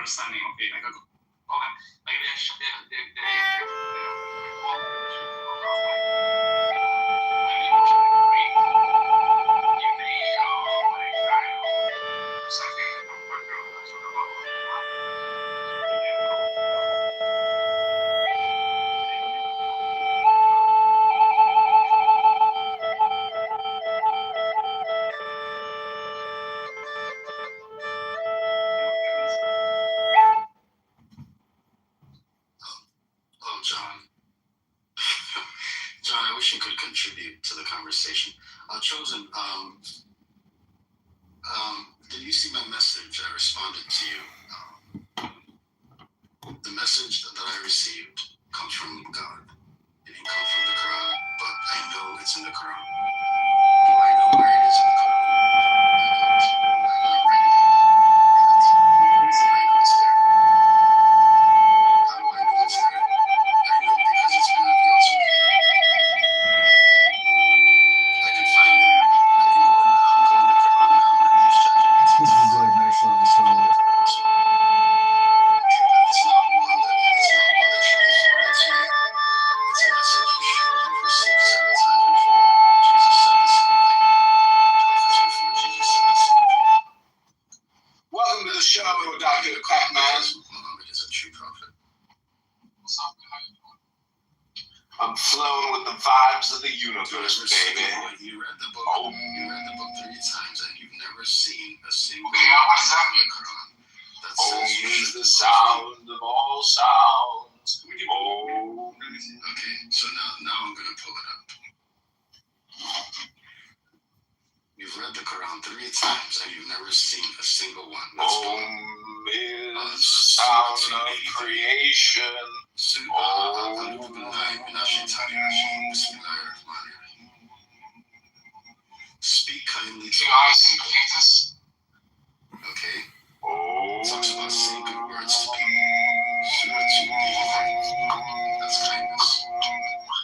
understanding. Okay, like okay, like Oh, John. John, I wish you could contribute to the conversation. Chosen, did you see my message? I responded to you. The message that I received comes from God. It didn't come from the Quran, but I know it's in the Quran. Do I know where it is in the Quran? I'm not ready yet. I know it's there. How do I know it's there? I know because it's been revealed to me. I can find it. I can go in. I'll go in the Quran now and use ChatGPT. This is like next level Star Wars. Okay, but it's not one that should be foreign to you. It's a message you should have received several times before. Jesus said the same thing. Prophets before Jesus said the same thing. Welcome to the show, Dr. Crackman. Muhammad is a true prophet. I'm flowing with the vibes of the universe, baby. You read the book. You read the book 3 times and you've never seen a single Okay, verse in the Quran that Om says you is should the sound of all sounds. Om. Okay, so now I'm gonna pull it up. You've read the Quran 3 times and you've never seen a single one. Let's pull it. Om is the sound of creation. Speak kindly to You all guys see people. Jesus? Okay? Om. Talks about saying good words to people. That's kindness.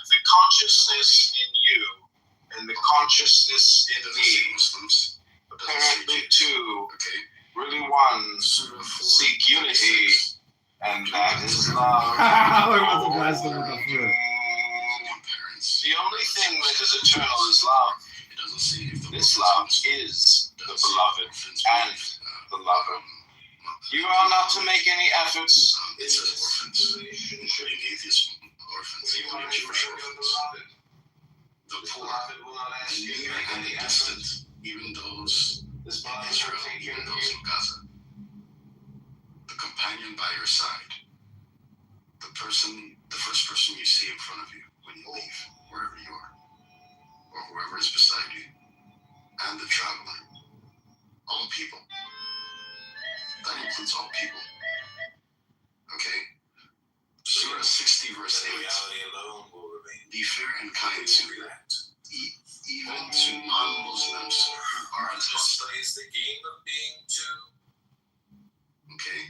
The consciousness in you and the consciousness in me, Muslims. apparently two, Okay? really one, Surah 4, seek unity, 26. and that is love. Look about to blast them with the fruit. The only thing that is eternal is love. It doesn't say if the This love is the beloved and the lover. You are not to make any efforts. It says orphans, including atheist orphans, including Jewish orphans. The poor, the near and the distant, even those in Israel, even those in Gaza. The companion by your side. The first person you see in front of you when you leave, wherever you are, or whoever is beside you, and the traveler. All people. That includes all people. Okay? Surah 60, verse 8. Be fair and kind to even to non-Muslims who are hostile. Okay?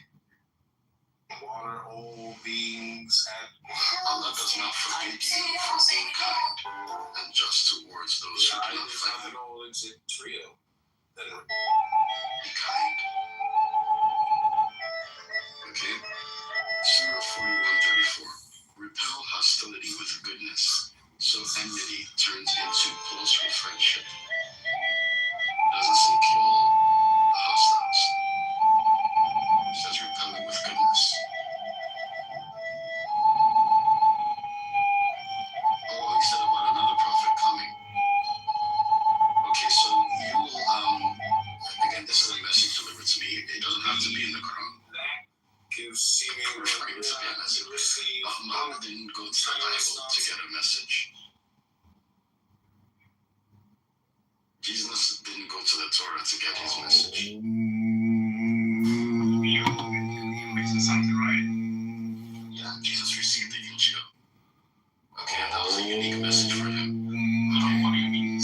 Water all beings and Allah does not forbid you from being kind and just towards those who do not fight you. Be kind. Okay? Surah 41:34. Repel hostility with goodness, so enmity turns into closer friendship. It doesn't say kill the hostiles. It says repel it with goodness. Oh, he said about another prophet coming. Okay, so you will, again, this is a message delivered to me. It doesn't have to be in the Quran. For it to be a message. Muhammad didn't go to the Bible to get a message. Jesus didn't go to the Torah to get his message. Yeah, Jesus received the Injil. Okay, and that was a unique message for him. What do you mean?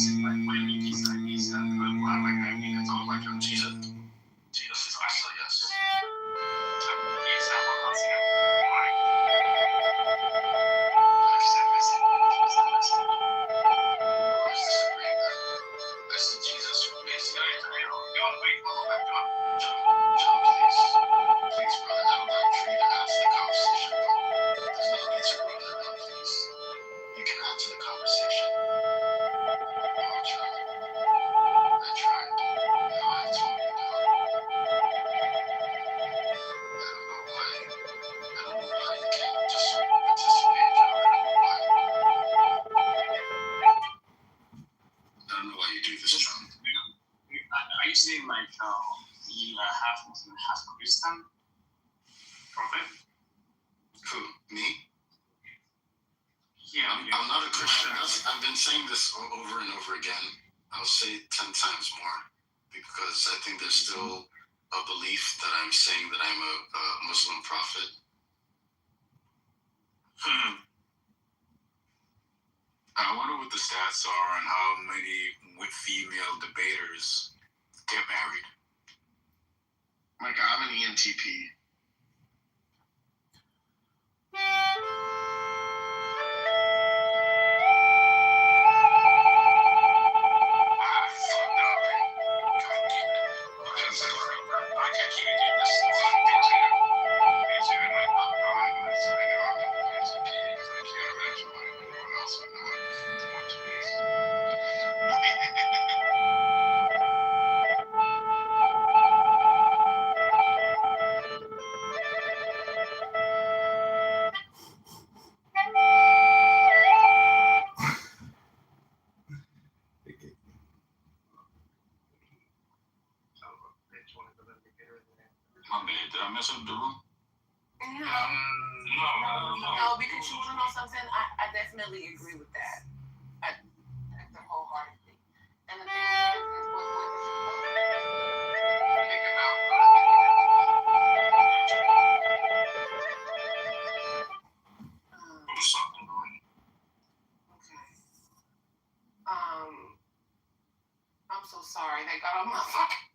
Jesus is Allah, yes. Prophet? Who? Me? Yeah, I'm not a Christian. I've been saying this over and over again. I'll say it 10 times more because I think there's still a belief that I'm saying that I'm a Muslim prophet. I wonder what the stats are on how many female debaters get married. Like, I'm an ENTP. My bad, did I mess up the room? No, because you want to know something? I definitely agree with that. I wholeheartedly. And the thing is okay. I'm so sorry. They got on my fucking.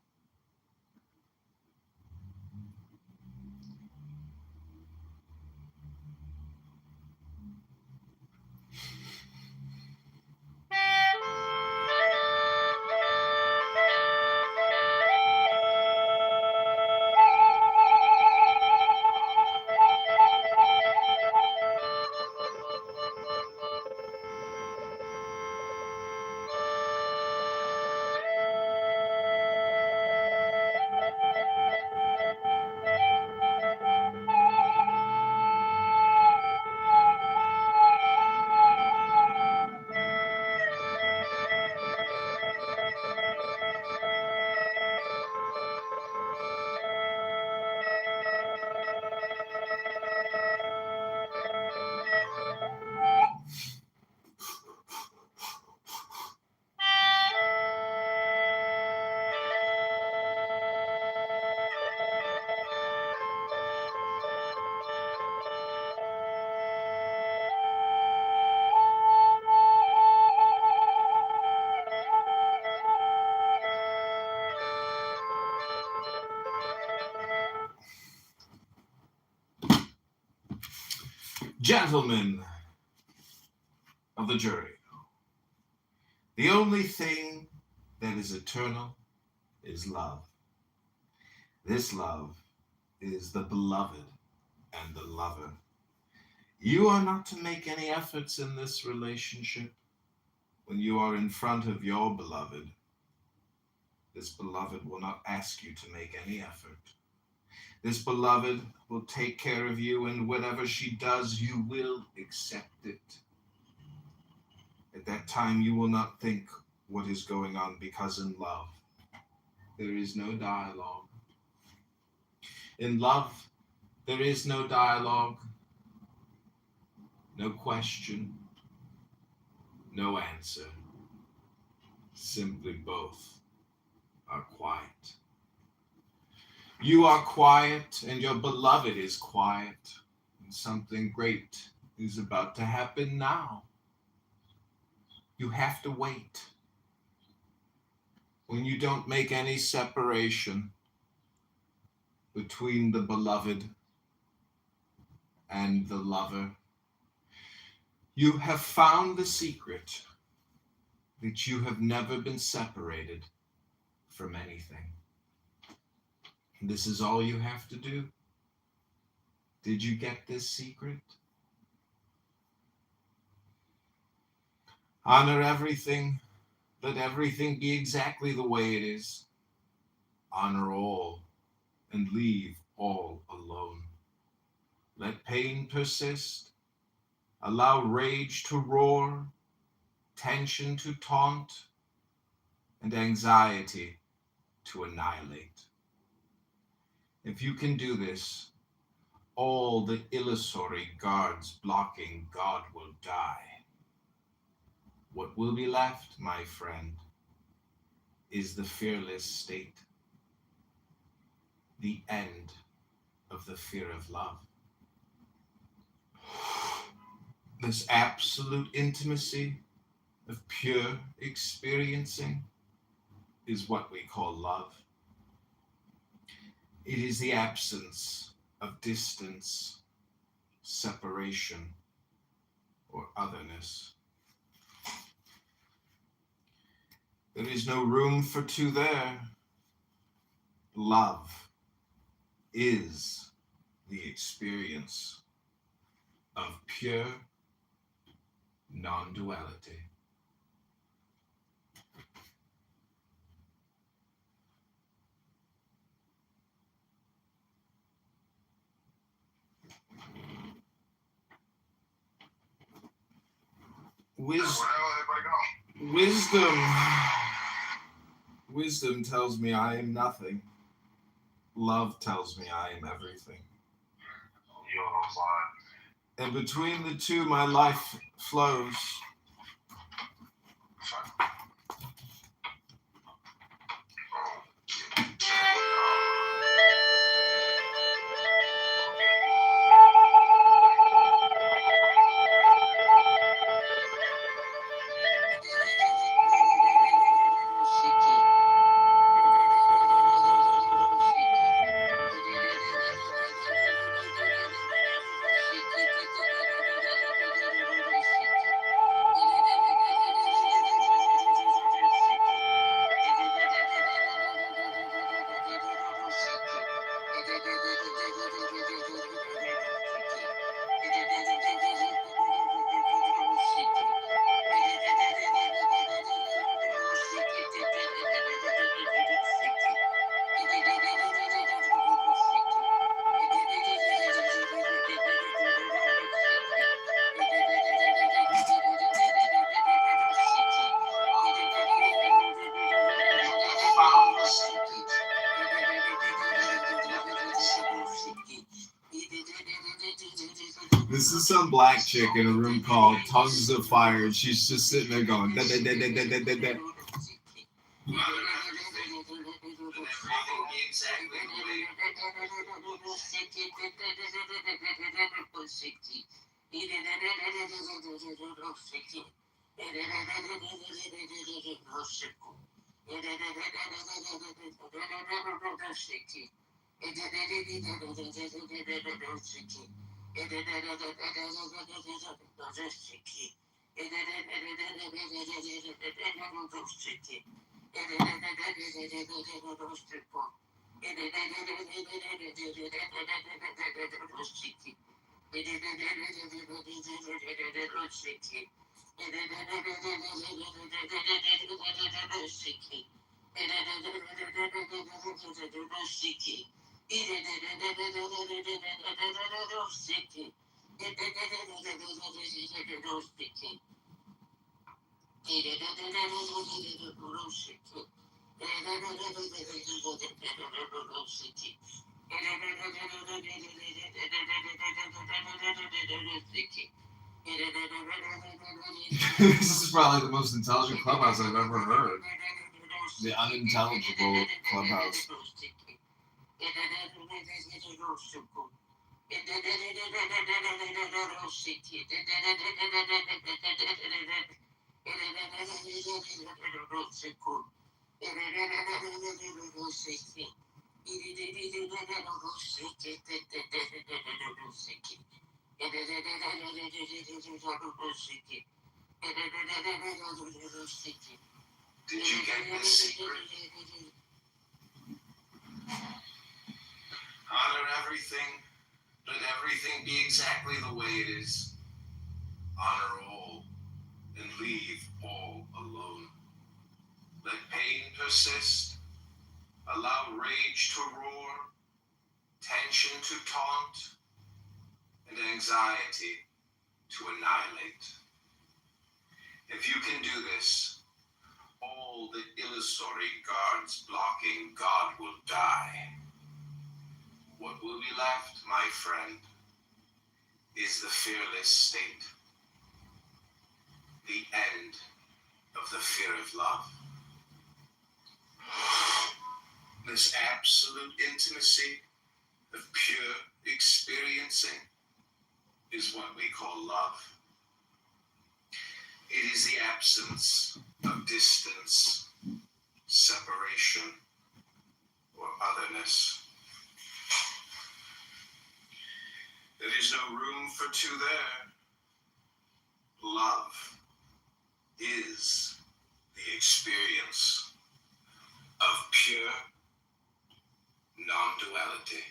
Gentlemen of the jury, the only thing that is eternal is love. This love is the beloved and the lover. You are not to make any efforts in this relationship when you are in front of your beloved. This beloved will not ask you to make any effort. This beloved will take care of you, and whatever she does, you will accept it. At that time, you will not think what is going on, because in love, there is no dialogue. In love, there is no dialogue, no question, no answer. Simply both are quiet. You are quiet, and your beloved is quiet, and something great is about to happen now. You have to wait. When you don't make any separation between the beloved and the lover, you have found the secret that you have never been separated from anything. And this is all you have to do. Did you get this secret? Honor everything. Let everything be exactly the way it is. Honor all and leave all alone. Let pain persist. Allow rage to roar, tension to taunt, and anxiety to annihilate. If you can do this, All the illusory guards blocking God will die. What will be left, my friend, is the fearless state, the end of the fear of love. This absolute intimacy of pure experiencing is what we call love. It is the absence of distance, separation, or otherness. There is no room for two there. Love is the experience of pure non-duality. Wisdom tells me I am nothing. Love tells me I am everything. And between the two, my life flows. This is some black chick in a room called Tongues of Fire, and she's just sitting there going da da da da da da da da. This is probably the most intelligent clubhouse I've ever heard. The unintelligible clubhouse. Did you get this secret? Honor everything. Let everything be exactly the way it is. Honor all and leave all alone. Let pain persist. Allow rage to roar, tension to taunt, and anxiety to annihilate. If you can do this, all the illusory guards blocking God will die. What will be left, my friend, is the fearless state. The end of the fear of love. This absolute intimacy of pure experiencing is what we call love. It is the absence of distance, separation, or otherness. There is no room for two there. Love is the experience of pure non-duality.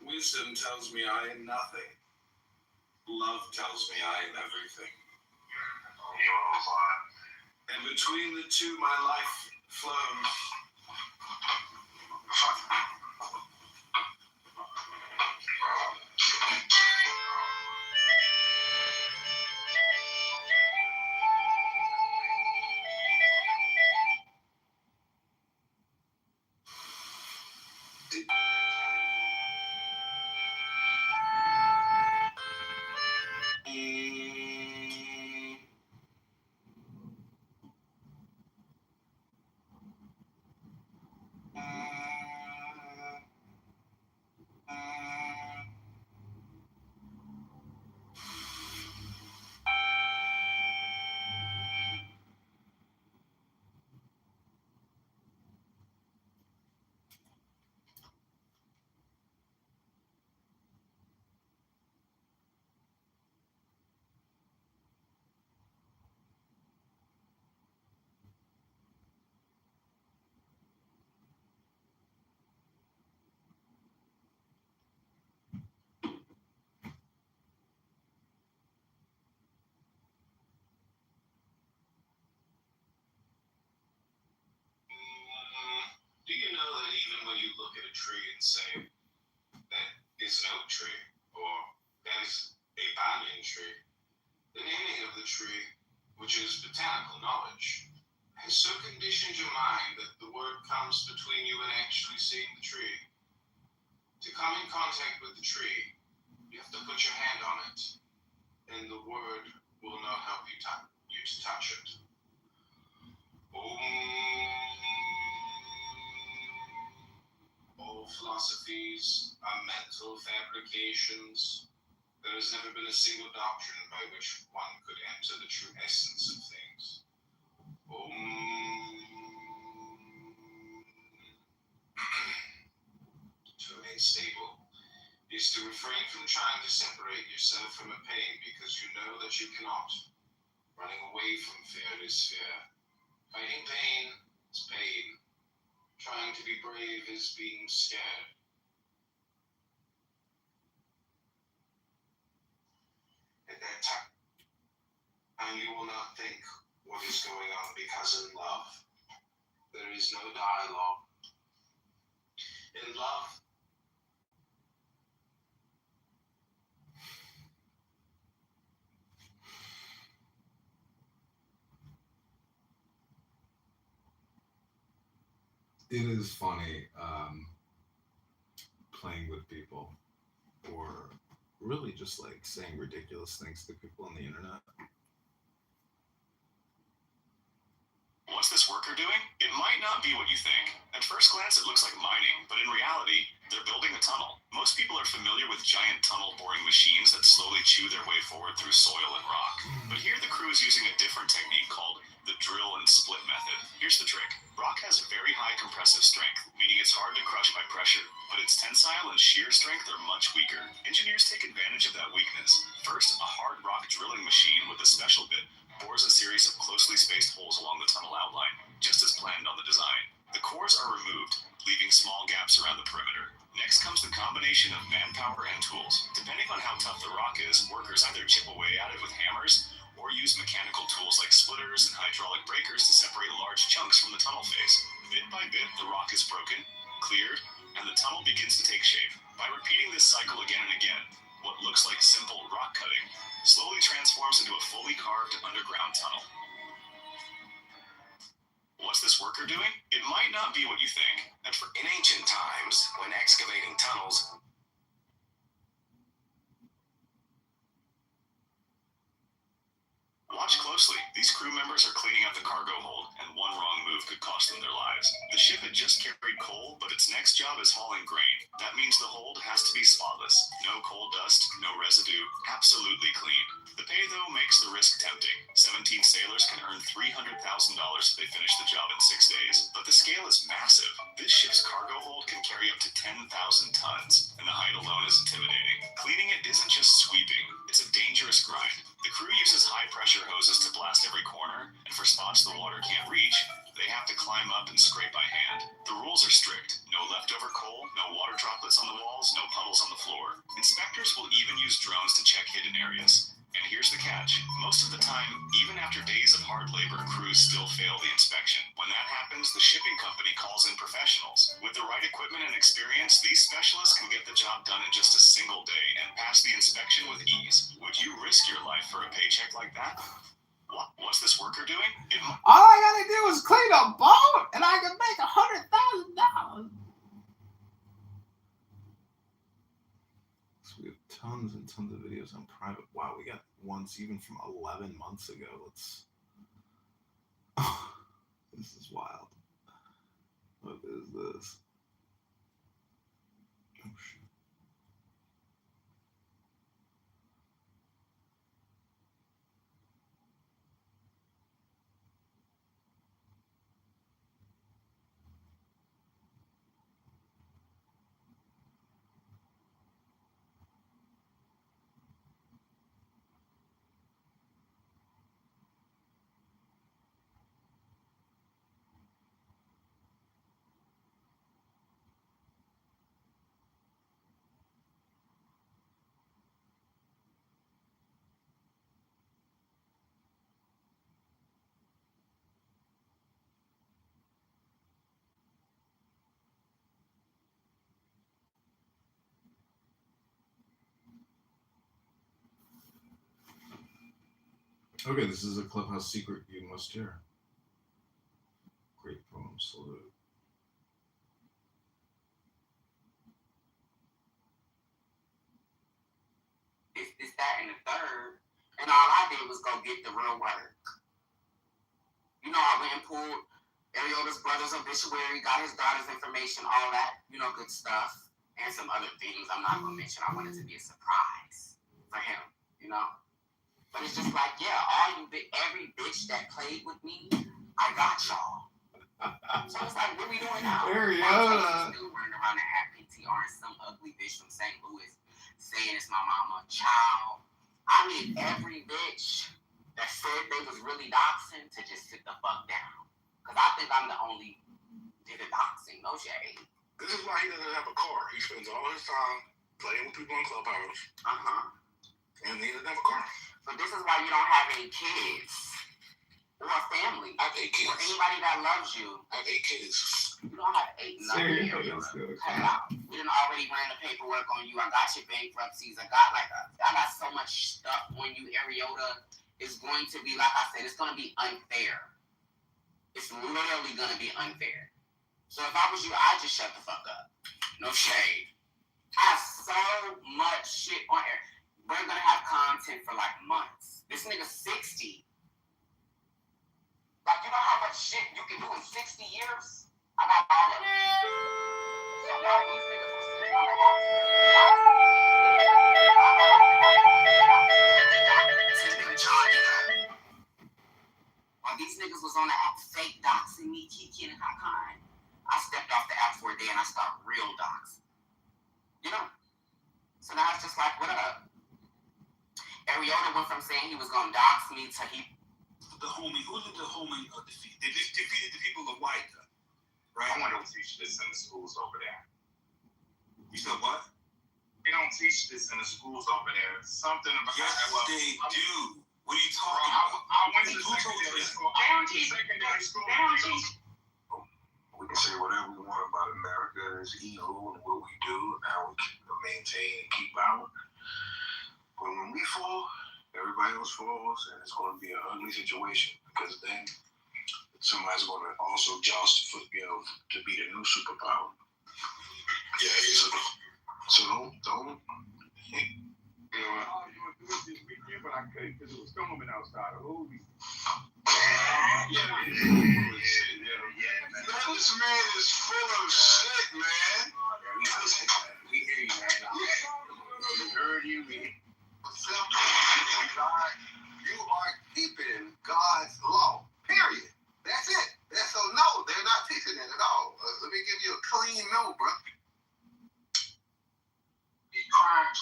Wisdom tells me I am nothing. Love tells me I am everything. And between the two, my life flows. Do you know that even when you look at a tree and say, that is an oak tree, or that is a banyan tree, the naming of the tree, which is botanical knowledge, has so conditioned your mind that the word comes between you and actually seeing the tree. To come in contact with the tree, you have to put your hand on it, and the word will not help you to touch it. All philosophies are mental fabrications. There has never been a single doctrine by which one could enter the true essence of things. To remain stable is to refrain from trying to separate yourself from a pain because you know that you cannot. Running away from fear is fear. Fighting pain is pain. Trying to be brave is being scared. At that time, you will not think what is going on because in love, there is no dialogue. In love, it is funny playing with people or really just like saying ridiculous things to people on the internet. What's this worker doing? It might not be what you think. At first glance, it looks like mining, but in reality, they're building a tunnel. Most people are familiar with giant tunnel boring machines that slowly chew their way forward through soil and rock. But here the crew is using a different technique called the drill and split method. Here's the trick. Rock has very high compressive strength, meaning it's hard to crush by pressure, but its tensile and shear strength are much weaker. Engineers take advantage of that weakness. First, a hard rock drilling machine with a special bit bores a series of closely spaced holes along the tunnel outline, just as planned on the design. The cores are removed, leaving small gaps around the perimeter. Next comes the combination of manpower and tools. Depending on how tough the rock is, workers either chip away at it with hammers or use mechanical tools like splitters and hydraulic breakers to separate large chunks from the tunnel face. Bit by bit, the rock is broken, cleared, and the tunnel begins to take shape. By repeating this cycle again and again, what looks like simple rock cutting slowly transforms into a fully carved underground tunnel. What's this worker doing? It might not be what you think. In ancient times, when excavating tunnels, watch closely. These crew members are cleaning up the cargo hold, and one wrong move could cost them their lives. The ship had just carried coal, but its next job is hauling grain. That means the hold has to be spotless. No coal dust, no residue, absolutely clean. The pay, though, makes the risk tempting. 17 sailors can earn $300,000 if they finish the job in 6 days. But the scale is massive. This ship's cargo hold can carry up to 10,000 tons, and the height alone is intimidating. Cleaning it isn't just sweeping, it's a dangerous grind. The crew uses high-pressure hoses to blast every corner, and for spots the water can't reach, they have to climb up and scrape by hand. The rules are strict. No leftover coal, no water droplets on the walls, no puddles on the floor. Inspectors will even use drones to check hidden areas. And here's the catch. Most of the time, even after days of hard labor, crews still fail the inspection. When that happens, the shipping company calls in professionals. With the right equipment and experience, these specialists can get the job done in just a single day and pass the inspection with ease. Would you risk your life for a paycheck like that? What's this worker doing? All I gotta do is clean a boat, and I can make $100,000. So we have tons and tons of videos on private. Wow, we got ones even from 11 months ago. This is wild. What is this? Oh shit. Okay, this is a clubhouse secret you must hear. Great poem, salute. It's that and the third, and all I did was go get the real work. You know, I went and pulled Ariota's brother's obituary, got his daughter's information, all that, good stuff, and some other things I'm not going to mention. I wanted to be a surprise for him, But it's just like, yeah, every bitch that played with me, I got y'all. So it's like, what are we doing now? Ariota. Still running around the app PTR and some ugly bitch from St. Louis saying it's my mama. Child, I need every bitch that said they was really doxing to just sit the fuck down. Because I think I'm the only did the doxing. No shade. This is why he doesn't have a car. He spends all his time playing with people on Clubhouse. And he doesn't have a car. So this is why you don't have any kids or a family. I have 8 kids. Or anybody that loves you. I have 8 kids. You don't have 8 nothing. Cut it out. We done already ran the paperwork on you. I got your bankruptcies. I got so much stuff on you. Ariota is going to be, like I said, it's going to be unfair. It's literally going to be unfair. So if I was you, I'd just shut the fuck up. No shade. I have so much shit on air. We're going to have content for like months. This nigga's 60. Like, you know how much shit you can do in 60 years? I got all of it. So now these niggas will sit on the while these niggas was on the app fake doxing me, Kiki and Hakan, I stepped off the app for a day and I started real doxing. So now it's just like, what up? Ariota went from saying he was gonna dox me to the homie. Who did the homie defeat? They just defeated the people of White, right? I wonder if they teach this in the schools over there. You said what? They don't teach this in the schools over there. Something about they do. What are you talking about? I went to secondary school. They don't teach. We can say whatever we want about America is evil and what we do and how we maintain and keep power. But when we fall, everybody else falls, and it's going to be an ugly situation because then somebody's going to also joust for to be the new superpower. Yeah. So don't. You know, all you want to do is this weekend, but I couldn't because it was storming outside. Oh, yeah, man. This man is full of shit, man. We hear you, man. We heard you, man. You are keeping God's law. Period. That's it. So no, they're not teaching it at all. Let me give you a clean no, bro.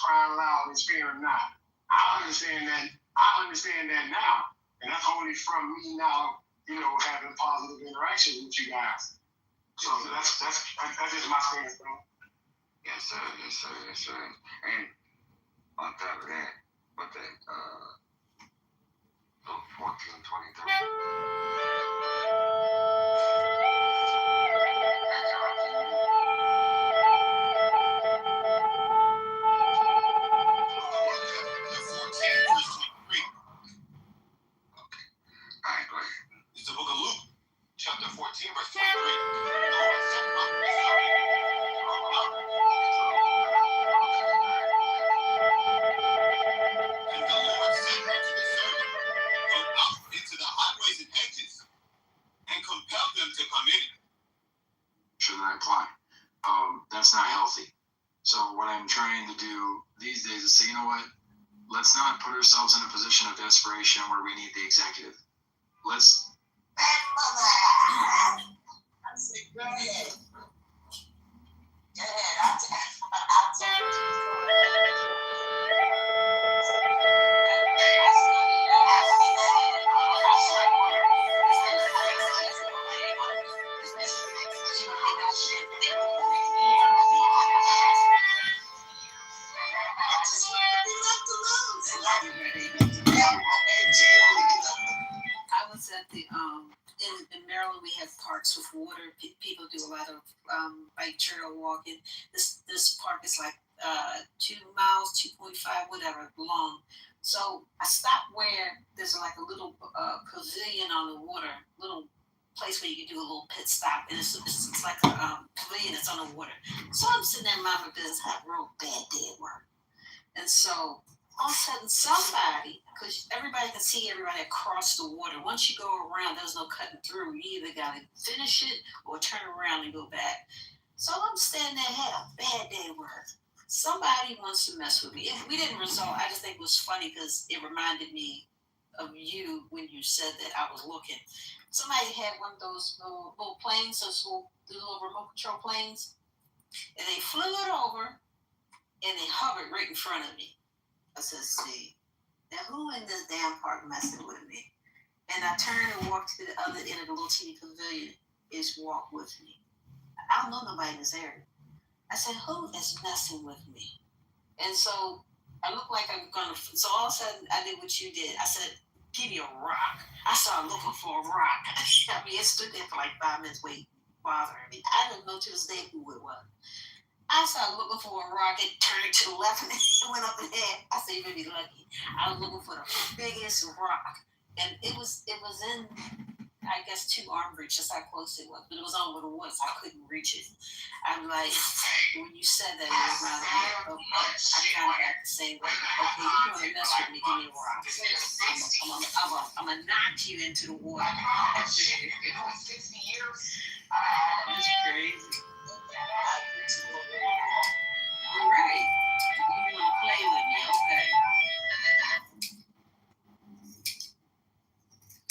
Crying loud and sparing not. I understand that now, and that's only from me now. Having positive interaction with you guys. So that's just my stance, bro. Yes, sir. And on top of that, what that 1423. It's the book of Luke, chapter 14, verse 23. And the Lord said unto the servant, go out into the highways and hedges, and compel them to come in. Should I apply? That's not healthy. So what I'm trying to do these days is say, you know what? Let's not put ourselves in a position of desperation where we need the executive. Let's. I said, go ahead. Go ahead. I'll take it. I was at the in Maryland. We have parks with water. People do a lot of bike trail walking. This park is like 2 miles, 2.5, whatever long. So I stopped where there's like a little pavilion on the water, little place where you can do a little pit stop, and it's like a pavilion that's on the water. So I'm sitting there minding my business, had a real bad day at work, and so all of a sudden somebody, because everybody can see everybody across the water. Once you go around, there's no cutting through. You either got to finish it or turn around and go back. So I'm standing there, had a bad day at work. Somebody wants to mess with me. If we didn't resolve, I just think it was funny because it reminded me of you when you said that I was looking. Somebody had one of those little planes, those little remote control planes, and they flew it over and they hovered right in front of me. I said, see, now who in this damn park messing with me? And I turned and walked to the other end of the little teeny pavilion. Is walk with me. I don't know nobody in this area. I said, who is messing with me? And so I looked like I'm gonna. So all of a sudden, I did what you did. I said, give me a rock. I started looking for a rock. I mean, it stood there for like 5 minutes, bothering me. I didn't know to this day who it was. I started looking for a rock. It turned to the left and it went up in the air. I said, you're gonna be lucky. I was looking for the biggest rock, and it was in, I guess, 2 arm reach. That's how close it was, but it was over the woods. I couldn't reach it. I'm like, when you said that, it reminded me of, I kind of got the same way. Okay, you want to mess with me? Give me a rock. I'm gonna knock you into the water. That's 60 years. That's crazy. All right. You want to play with me? Okay.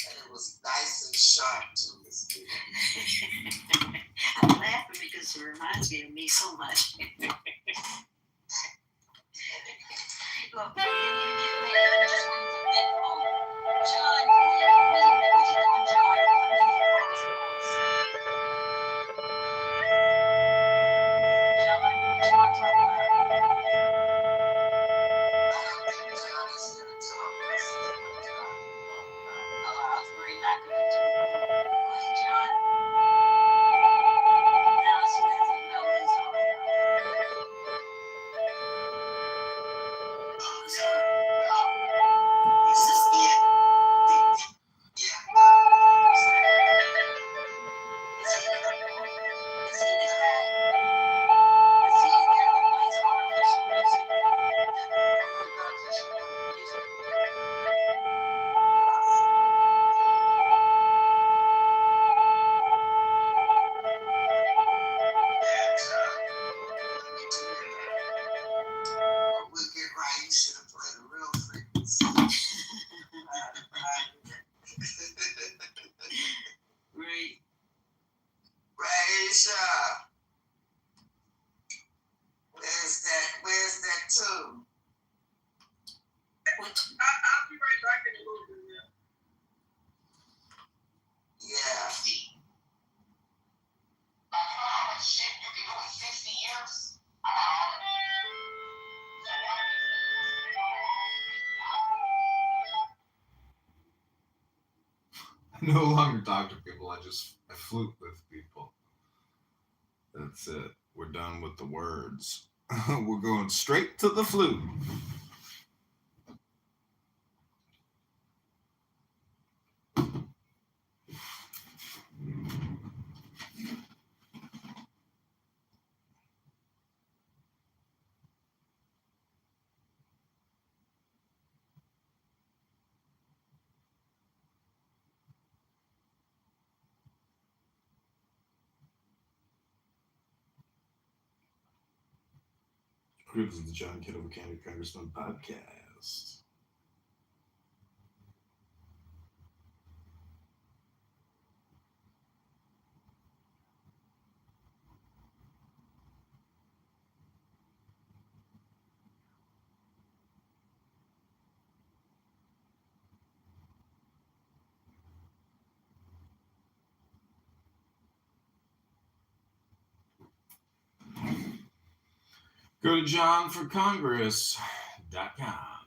It was nice and sharp too. I'm laughing because it reminds me of me so much. Look, Right. Raisha. Where's that too? I'll be right back in a little bit. Yeah. Shit, you can do it 60 years. I no longer talk to people. I flute with people. That's it. We're done with the words. We're going straight to the flute. This is the John Kitover County Congressman podcast. Go to johnforcongress.com.